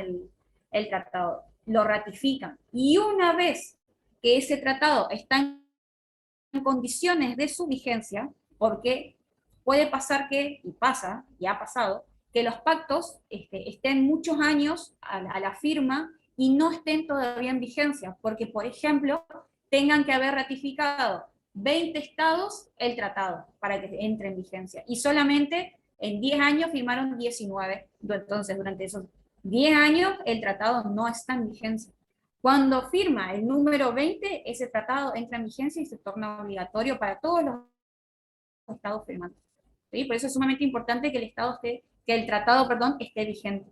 Speaker 6: el tratado, lo ratifican. Y una vez que ese tratado está en condiciones de su vigencia, porque puede pasar que, y pasa, y ha pasado, que los pactos estén muchos años a la firma y no estén todavía en vigencia, porque, por ejemplo, tengan que haber ratificado 20 estados el tratado para que entre en vigencia, y solamente en 10 años firmaron 19, entonces durante esos 10 años el tratado no está en vigencia. Cuando firma el número 20, ese tratado entra en vigencia y se torna obligatorio para todos los estados firmantes. ¿Sí? Por eso es sumamente importante que el tratado esté vigente.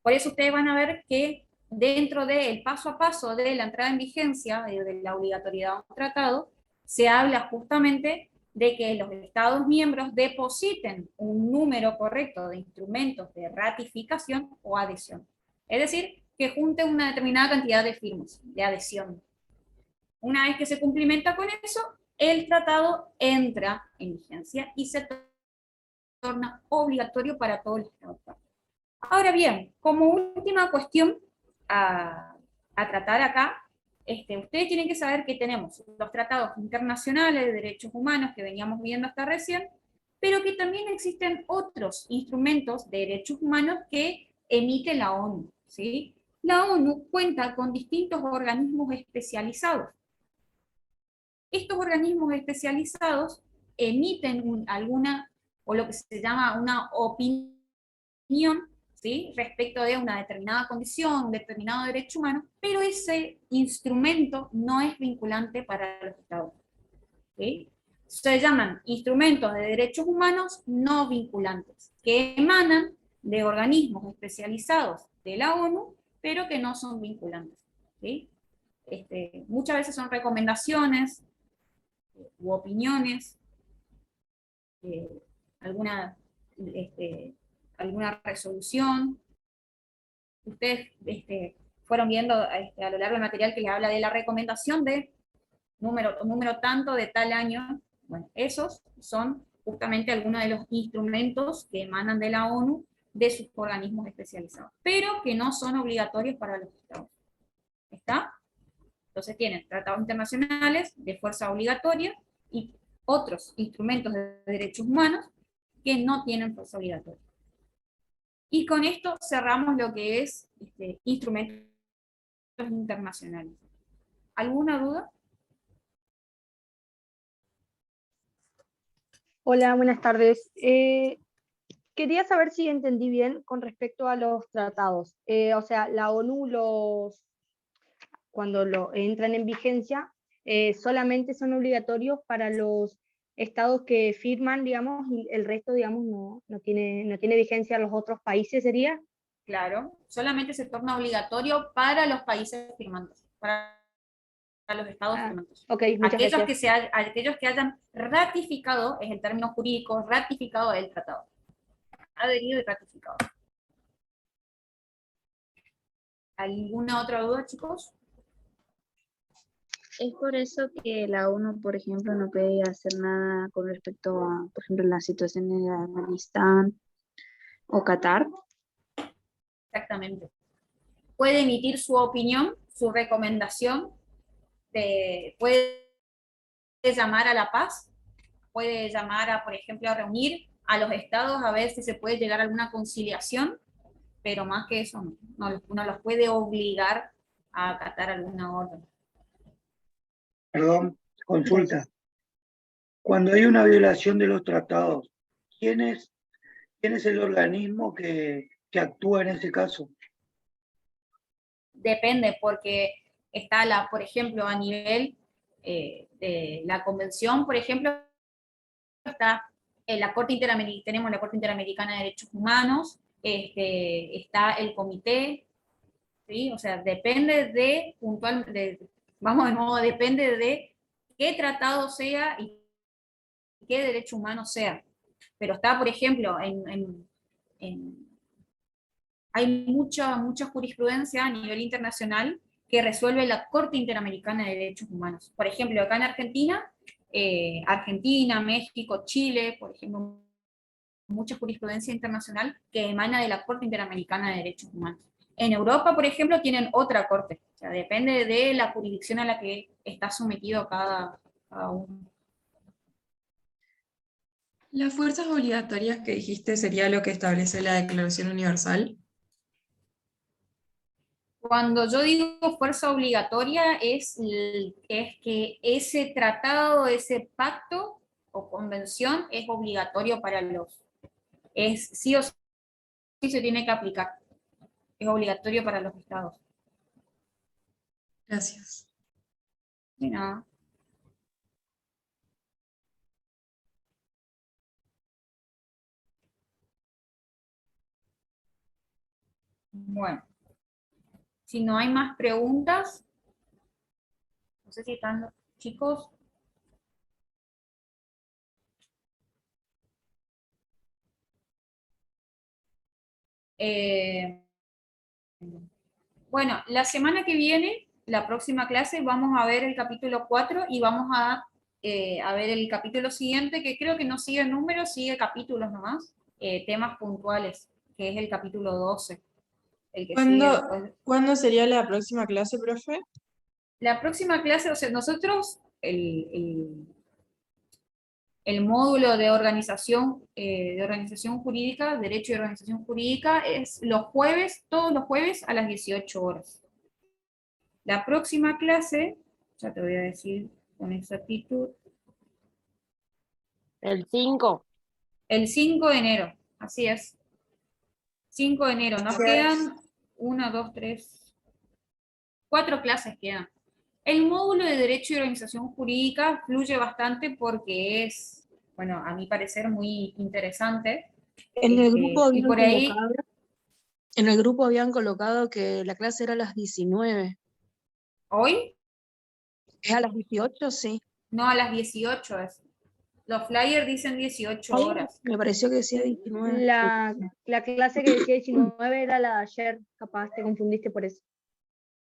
Speaker 6: Por eso ustedes van a ver que dentro del paso a paso de la entrada en vigencia, de la obligatoriedad de un tratado, se habla justamente de que los estados miembros depositen un número correcto de instrumentos de ratificación o adhesión. Es decir, que junten una determinada cantidad de firmas de adhesión. Una vez que se cumplimenta con eso, el tratado entra en vigencia y se torna obligatorio para todos los estados. Ahora bien, como última cuestión a tratar acá, ustedes tienen que saber que tenemos los tratados internacionales de derechos humanos que veníamos viendo hasta recién, pero que también existen otros instrumentos de derechos humanos que emite la ONU, ¿sí? La ONU cuenta con distintos organismos especializados. Estos organismos especializados emiten o lo que se llama una opinión, ¿sí?, respecto de una determinada condición, un determinado derecho humano, pero ese instrumento no es vinculante para los estados. ¿Sí? Se llaman instrumentos de derechos humanos no vinculantes, que emanan de organismos especializados de la ONU, pero que no son vinculantes. ¿Sí? Muchas veces son recomendaciones u opiniones, alguna resolución. Ustedes fueron viendo a lo largo del material que les habla de la recomendación de número tanto de tal año. Bueno, esos son justamente algunos de los instrumentos que emanan de la ONU, de sus organismos especializados, pero que no son obligatorios para los estados. ¿Está? Entonces tienen tratados internacionales de fuerza obligatoria y otros instrumentos de derechos humanos que no tienen fuerza obligatoria. Y con esto cerramos lo que es instrumentos internacionales. ¿Alguna duda?
Speaker 19: Hola, buenas tardes. Quería saber si entendí bien con respecto a los tratados. O sea, la ONU cuando entran en vigencia, solamente son obligatorios para los estados que firman, digamos, y el resto, digamos, no tiene vigencia en los otros países, ¿sería?
Speaker 6: Claro, solamente se torna obligatorio para los países firmantes, para los estados firmantes.
Speaker 19: Okay,
Speaker 6: aquellos que hayan ratificado, es el término jurídico, ratificado el tratado. Adherido y ratificado. ¿Alguna otra duda, chicos?
Speaker 13: Es por eso que la ONU, por ejemplo, no puede hacer nada con respecto a, por ejemplo, la situación de Afganistán o Qatar.
Speaker 6: Exactamente. Puede emitir su opinión, su recomendación, puede llamar a la paz, puede llamar por ejemplo, a reunir a los estados a ver si se puede llegar a alguna conciliación, pero más que eso no los puede obligar a acatar alguna orden.
Speaker 15: Perdón, consulta. Cuando hay una violación de los tratados, ¿quién es el organismo que actúa en ese caso?
Speaker 6: Depende, porque está por ejemplo, a nivel de la convención, por ejemplo, está la Corte Interamericana, tenemos la Corte Interamericana de Derechos Humanos, está el comité, ¿sí? O sea, depende depende de qué tratado sea y qué derecho humano sea. Pero está, por ejemplo, hay mucha jurisprudencia a nivel internacional que resuelve la Corte Interamericana de Derechos Humanos. Por ejemplo, acá en Argentina, Argentina, México, Chile, por ejemplo, mucha jurisprudencia internacional que emana de la Corte Interamericana de Derechos Humanos. En Europa, por ejemplo, tienen otra corte, o sea, depende de la jurisdicción a la que está sometido cada uno.
Speaker 18: Las fuerzas obligatorias que dijiste sería lo que establece la Declaración Universal.
Speaker 6: Cuando yo digo fuerza obligatoria es que ese tratado, ese pacto o convención es obligatorio para sí o sí se tiene que aplicar. Es obligatorio para los estados.
Speaker 18: Gracias.
Speaker 6: De nada. Bueno. Si no hay más preguntas, no sé si están los chicos. Bueno, la semana que viene, la próxima clase, vamos a ver el capítulo 4 y vamos a ver el capítulo siguiente, que creo que no sigue números, sigue capítulos nomás, temas puntuales, que es el capítulo 12. El que sigue después.
Speaker 18: ¿Cuándo sería la próxima clase, profe?
Speaker 6: La próxima clase, o sea, nosotros, el módulo de organización jurídica, derecho y organización jurídica, es los jueves, todos los jueves a las 18 horas. La próxima clase, ya te voy a decir con exactitud.
Speaker 9: El 5.
Speaker 6: El 5 de enero, así es. 5 de enero, nos quedan 1, 2, 3, 4 clases quedan. El módulo de Derecho y Organización Jurídica fluye bastante porque es, bueno, a mi parecer muy interesante.
Speaker 21: En el grupo
Speaker 6: Y
Speaker 21: habían
Speaker 6: por ahí,
Speaker 21: colocado, en el grupo habían colocado que la clase era a las 19.
Speaker 6: ¿hoy?
Speaker 21: ¿Es a las 18? Sí.
Speaker 6: No, a las 18 es. Los flyers dicen 18
Speaker 21: Ay,
Speaker 6: horas.
Speaker 21: me pareció que decía 19.
Speaker 19: La clase que decía 19 era la de ayer, capaz te confundiste por eso.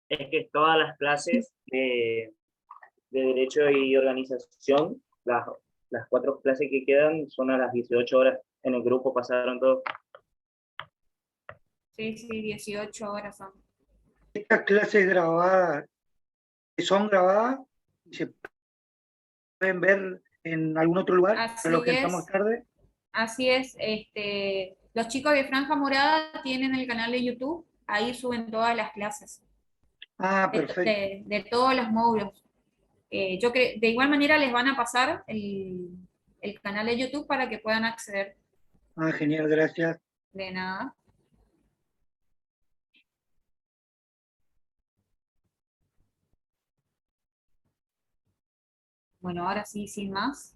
Speaker 22: Es que todas las clases de Derecho y Organización, las 4 clases que quedan son a las 18 horas. En el grupo pasaron todos.
Speaker 6: Sí, 18 horas son.
Speaker 15: Estas clases grabadas, son grabadas y se pueden ver en algún otro lugar,
Speaker 6: Así
Speaker 15: a los que
Speaker 6: es.
Speaker 15: entramos tarde.
Speaker 6: Así es. Los chicos de Franja Morada tienen el canal de YouTube, ahí suben todas las clases.
Speaker 15: Ah, perfecto.
Speaker 6: De todos los módulos. Yo creo, de igual manera les van a pasar el canal de YouTube para que puedan acceder.
Speaker 15: Ah, genial, gracias.
Speaker 6: De nada. Bueno, ahora sí, sin más.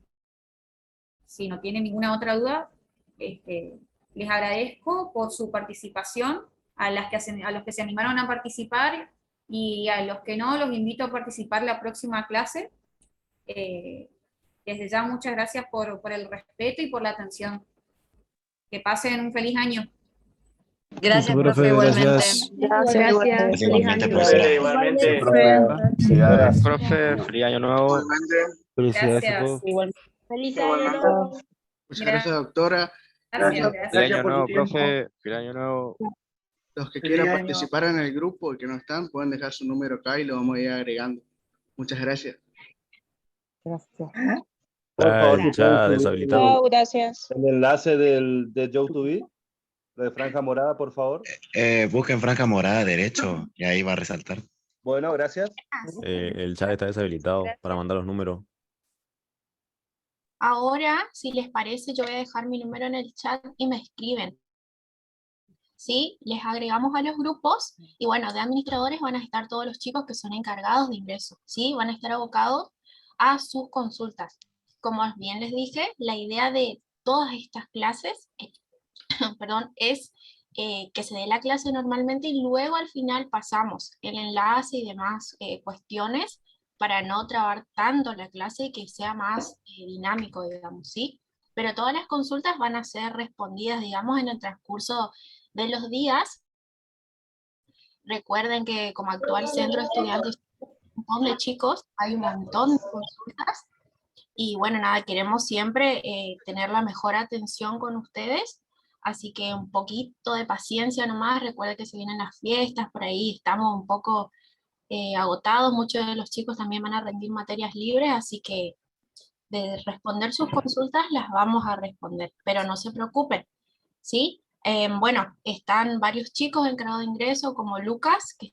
Speaker 6: Si no tienen ninguna otra duda, les agradezco por su participación, a los que se animaron a participar, y a los que no, los invito a participar la próxima clase. Desde ya, muchas gracias por el respeto y por la atención. Que pasen un feliz año.
Speaker 23: Gracias,
Speaker 8: profe,
Speaker 23: igualmente.
Speaker 8: gracias.
Speaker 19: Gracias.
Speaker 3: Igualmente,
Speaker 19: Feliz
Speaker 3: profesor.
Speaker 19: año.
Speaker 22: Igualmente.
Speaker 11: Felicidades.
Speaker 7: Profe, feliz año nuevo.
Speaker 8: Felicidades a
Speaker 6: Gracias.
Speaker 8: todos.
Speaker 9: Igual.
Speaker 19: Feliz año nuevo.
Speaker 2: Muchas gracias, doctora.
Speaker 6: Gracias.
Speaker 7: Feliz año
Speaker 15: por
Speaker 7: nuevo,
Speaker 15: tu tiempo.
Speaker 7: profe. Feliz año nuevo.
Speaker 2: Los que
Speaker 15: Feliz
Speaker 2: quieran
Speaker 15: año.
Speaker 2: participar en el grupo y que no están, pueden dejar su número acá y lo vamos a ir agregando. Muchas gracias.
Speaker 24: Gracias.
Speaker 3: Por favor,
Speaker 11: El
Speaker 3: si pueden
Speaker 11: chat
Speaker 3: subir
Speaker 11: deshabilitado.
Speaker 21: Chao, gracias.
Speaker 24: el enlace de Joe2Be, de Franja Morada, por favor.
Speaker 3: Busquen Franja Morada Derecho y ahí va a resaltar.
Speaker 24: Bueno, gracias.
Speaker 11: El chat está deshabilitado para mandar los números.
Speaker 9: Ahora, si les parece, yo voy a dejar mi número en el chat y me escriben. ¿Sí? Les agregamos a los grupos y bueno, de administradores van a estar todos los chicos que son encargados de ingreso, ¿sí? Van a estar abocados a sus consultas. Como bien les dije, la idea de todas estas clases perdón, es que se dé la clase normalmente y luego al final pasamos el enlace y demás cuestiones para no trabar tanto la clase y que sea más dinámico, digamos, ¿sí? Pero todas las consultas van a ser respondidas, digamos, en el transcurso de los días Recuerden que como actual centro de estudiantes, un montón de chicos, hay un montón de consultas. Y bueno, nada, queremos siempre tener la mejor atención con ustedes, así que un poquito de paciencia nomás. Recuerden que se vienen las fiestas, por ahí estamos un poco agotados, muchos de los chicos también van a rendir materias libres, así que de responder sus consultas las vamos a responder, pero no se preocupen, ¿sí? Bueno, están varios chicos en grado de ingreso, como Lucas, que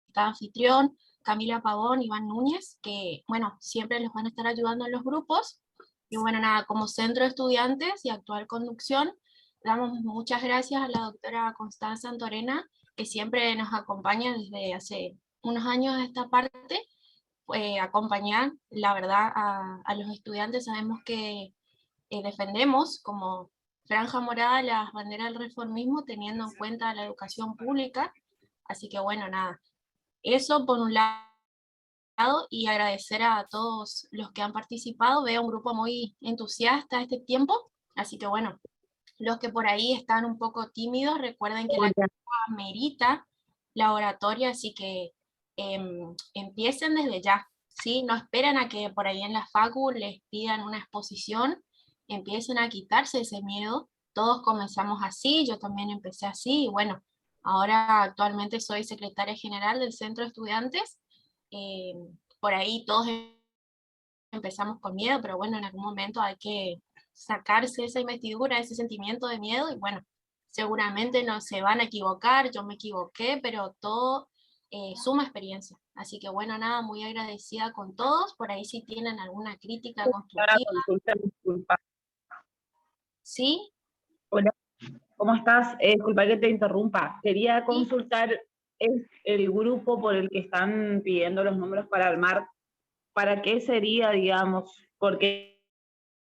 Speaker 9: está anfitrión, Camila Pavón, Iván Núñez, que, bueno, siempre los van a estar ayudando en los grupos. Y bueno, nada, como centro de estudiantes y actual conducción, damos muchas gracias a la doctora Constanza Antorena, que siempre nos acompaña desde hace unos años a esta parte, acompañar, la verdad, a los estudiantes. Sabemos que defendemos como franja morada las banderas del reformismo, teniendo en cuenta la educación pública. Así que bueno, nada, eso por un lado, y agradecer a todos los que han participado. Veo un grupo muy entusiasta este tiempo, así que bueno, los que por ahí están un poco tímidos, recuerden que la clase amerita la oratoria, así que empiecen desde ya, ¿sí? No esperen a que por ahí en la facu les pidan una exposición, empiecen a quitarse ese miedo. Todos comenzamos así, yo también empecé así, y bueno, ahora actualmente soy secretaria general del Centro de Estudiantes. Por ahí todos empezamos con miedo, pero bueno, en algún momento hay que sacarse esa investidura, ese sentimiento de miedo, y bueno, seguramente no se van a equivocar, yo me equivoqué, pero todo suma experiencia. Así que bueno, nada, muy agradecida con todos. Por ahí si tienen alguna crítica constructiva.
Speaker 20: Consulta, disculpa.
Speaker 9: ¿Sí?
Speaker 20: Hola, ¿cómo estás? Disculpa que te interrumpa. Quería consultar el grupo por el que están pidiendo los números para armar. ¿Para qué sería, digamos? Porque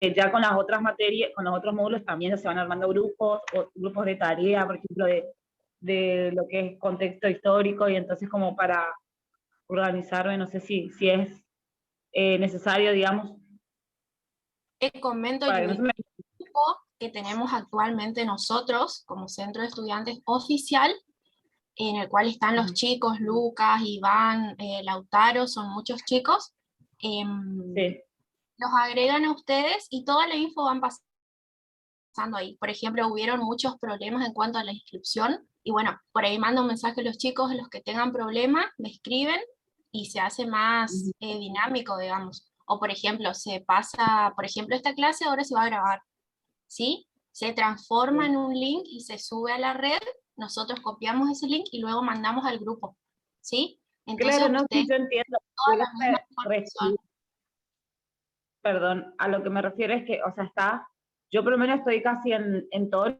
Speaker 20: ya con las otras materias, con los otros módulos también se van armando grupos, o grupos de tarea, por ejemplo, de lo que es contexto histórico, y entonces como para organizarme, no sé si es necesario, digamos.
Speaker 9: Te comento
Speaker 20: para
Speaker 9: el
Speaker 20: que no se me...
Speaker 9: grupo que tenemos actualmente nosotros como centro de estudiantes oficial, en el cual están los chicos, Lucas, Iván, Lautaro, son muchos chicos. Los agregan a ustedes y toda la info van pasando ahí. Por ejemplo, hubieron muchos problemas en cuanto a la inscripción, y bueno, por ahí mando un mensaje a los chicos, los que tengan problemas, me escriben, y se hace más dinámico, digamos. O por ejemplo, se pasa, por ejemplo, esta clase ahora se va a grabar, ¿sí? Se transforma en un link y se sube a la red, nosotros copiamos ese link y luego mandamos al grupo, ¿sí? Entonces,
Speaker 20: claro, no, sí,
Speaker 9: ustedes,
Speaker 20: yo entiendo.
Speaker 9: toda la misma información.
Speaker 20: Perdón, a lo que me refiero es que, o sea, yo por lo menos estoy casi en todos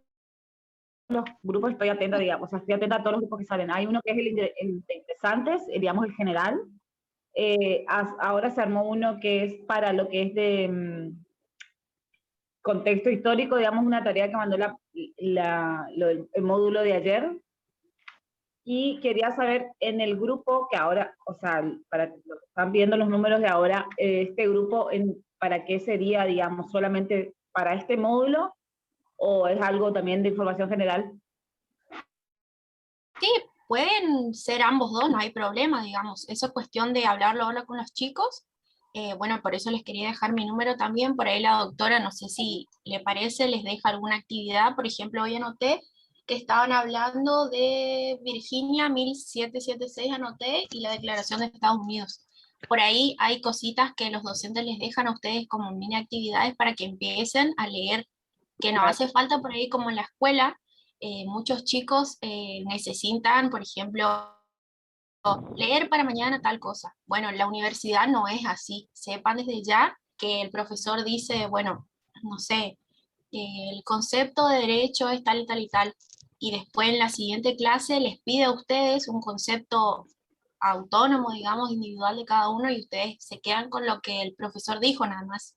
Speaker 20: los grupos, estoy atenta, digamos, o sea, estoy atenta a todos los grupos que salen. Hay uno que es el de interesantes, digamos, el general. Ahora se armó uno que es para lo que es de contexto histórico, digamos, una tarea que mandó el módulo de ayer. Y quería saber en el grupo que ahora, o sea, para los que están viendo los números de ahora, este grupo, ¿para qué sería, digamos, solamente para este módulo, o es algo también de información general?
Speaker 9: Sí, pueden ser ambos dos, no hay problema, digamos. Eso es cuestión de hablarlo ahora con los chicos. Bueno, por eso les quería dejar mi número también. Por ahí la doctora, no sé si le parece, les deja alguna actividad. Por ejemplo, hoy anoté que estaban hablando de Virginia 1776, anoté, y la Declaración de Estados Unidos. Por ahí hay cositas que los docentes les dejan a ustedes como mini actividades para que empiecen a leer, que no hace falta por ahí como en la escuela. Muchos chicos necesitan, por ejemplo, leer para mañana tal cosa. Bueno, en la universidad no es así. Sepan desde ya que el profesor dice, bueno, no sé, el concepto de derecho es tal y tal y tal, y después en la siguiente clase les pide a ustedes un concepto autónomo, digamos, individual de cada uno, y ustedes se quedan con lo que el profesor dijo nada más,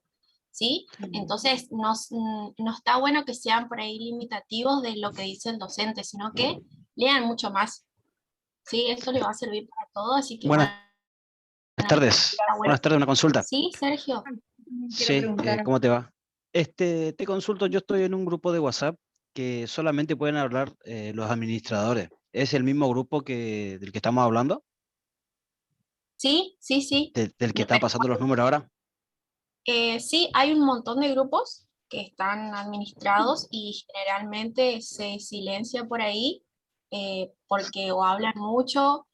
Speaker 9: ¿sí? Entonces no está bueno que sean por ahí limitativos de lo que dice el docente, sino que lean mucho más, ¿sí? Esto les va a servir para todo, así que
Speaker 1: Buenas tardes.
Speaker 9: está bueno.
Speaker 1: Buenas tardes, una consulta.
Speaker 9: Sí, Sergio.
Speaker 1: Sí, ¿cómo te va? Te consulto, yo estoy en un grupo de WhatsApp que solamente pueden hablar los administradores. ¿Es el mismo grupo del que estamos hablando?
Speaker 9: Sí, sí, sí.
Speaker 1: ¿Del que están pasando los números ahora?
Speaker 9: Sí, hay un montón de grupos que están administrados y generalmente se silencia por ahí porque o hablan mucho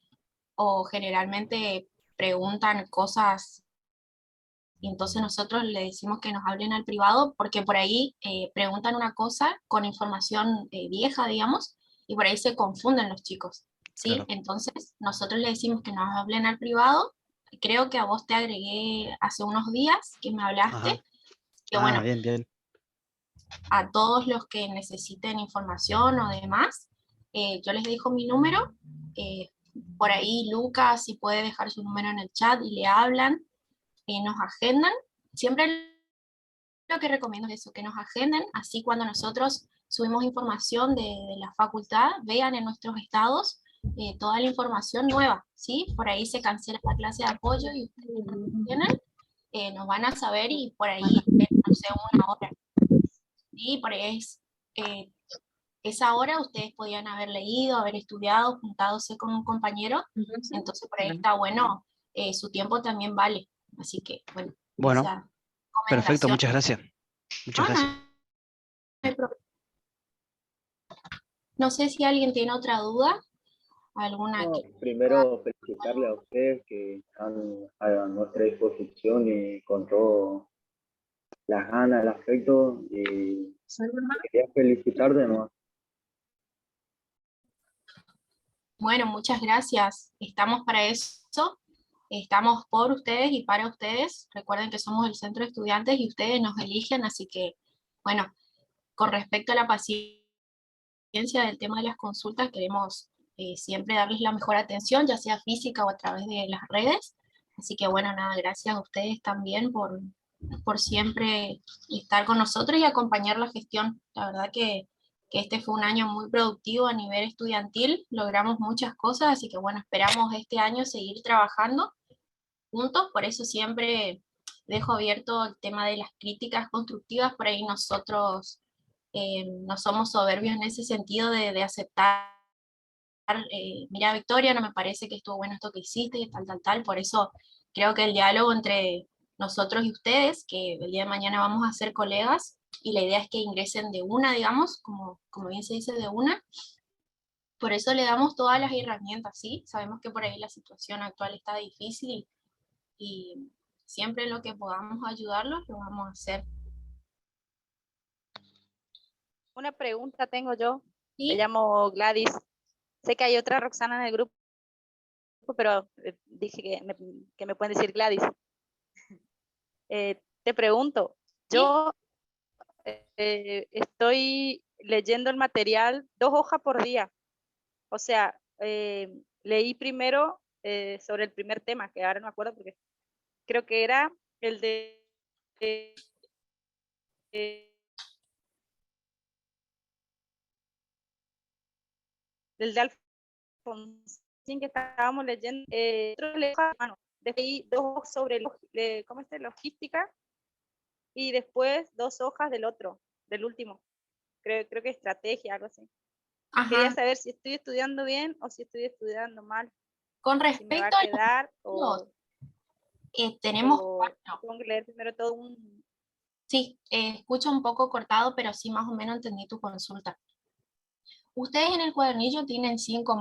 Speaker 9: o generalmente preguntan cosas y entonces nosotros le decimos que nos hablen al privado porque por ahí preguntan una cosa con información vieja, digamos, y por ahí se confunden los chicos, ¿sí?
Speaker 1: Claro.
Speaker 9: Entonces nosotros le decimos que nos hablen al privado. Creo que a vos te agregué hace unos días que me hablaste,
Speaker 1: Ajá.
Speaker 9: que
Speaker 1: Ah,
Speaker 9: bueno,
Speaker 1: bien, bien.
Speaker 9: a todos los que necesiten información o demás, yo les dejo mi número. Por ahí Lucas, si puede dejar su número en el chat y le hablan, nos agendan. Siempre lo que recomiendo es eso, que nos agenden, así cuando nosotros subimos información de la facultad, vean en nuestros estados toda la información nueva, ¿sí? Por ahí se cancela la clase de apoyo y ustedes tienen, nos van a saber y por ahí, no sé, una hora. Y por ahí esa hora ustedes podían haber leído, haber estudiado, juntándose con un compañero, entonces por ahí está bueno, su tiempo también vale, así que bueno,
Speaker 1: Bueno,
Speaker 9: esa
Speaker 1: perfecto,
Speaker 9: recomendación.
Speaker 1: muchas gracias. Muchas
Speaker 9: Ah,
Speaker 1: gracias.
Speaker 9: no hay problema. No sé si alguien tiene otra duda, alguna
Speaker 16: No,
Speaker 9: que...
Speaker 16: primero felicitarle a ustedes que están a nuestra disposición y con todo las ganas, el afecto, y quería felicitar de nuevo.
Speaker 9: Bueno, muchas gracias. Estamos para eso. Estamos por ustedes y para ustedes. Recuerden que somos el centro de estudiantes y ustedes nos eligen, así que, bueno, con respecto a la paciencia del tema de las consultas, queremos siempre darles la mejor atención, ya sea física o a través de las redes. Así que, bueno, nada, gracias a ustedes también por siempre estar con nosotros y acompañar la gestión. La verdad que este fue un año muy productivo a nivel estudiantil, logramos muchas cosas, así que bueno, esperamos este año seguir trabajando juntos, por eso siempre dejo abierto el tema de las críticas constructivas, por ahí nosotros no somos soberbios en ese sentido de aceptar, mira Victoria, no me parece que estuvo bueno esto que hiciste, y tal, por eso creo que el diálogo entre nosotros y ustedes, que el día de mañana vamos a ser colegas, y la idea es que ingresen de una, digamos, como bien se dice, de una. Por eso le damos todas las herramientas, ¿sí? Sabemos que por ahí la situación actual está difícil y siempre en lo que podamos ayudarlos lo vamos a hacer.
Speaker 4: Una pregunta tengo yo.
Speaker 9: ¿Sí?
Speaker 4: Me llamo Gladys. Sé que hay otra Roxana en el grupo, pero dije que me pueden decir Gladys. Te pregunto, yo estoy leyendo el material 2 hojas por día. O sea, leí primero sobre el primer tema, que ahora no me acuerdo porque creo que era el de del de Alfonsín que estábamos leyendo. Después leí 2 hojas sobre ¿cómo es? Logística y después 2 hojas del otro, del último. Creo que estrategia, algo así.
Speaker 9: Ajá.
Speaker 4: Quería saber si estoy estudiando bien o si estoy estudiando mal.
Speaker 9: Con
Speaker 4: Si me va
Speaker 9: respecto
Speaker 4: a quedar
Speaker 9: tenemos
Speaker 4: tengo que leer primero todo un...
Speaker 9: Sí, escucho un poco cortado, pero sí más o menos entendí tu consulta. Ustedes en el cuadernillo tienen 5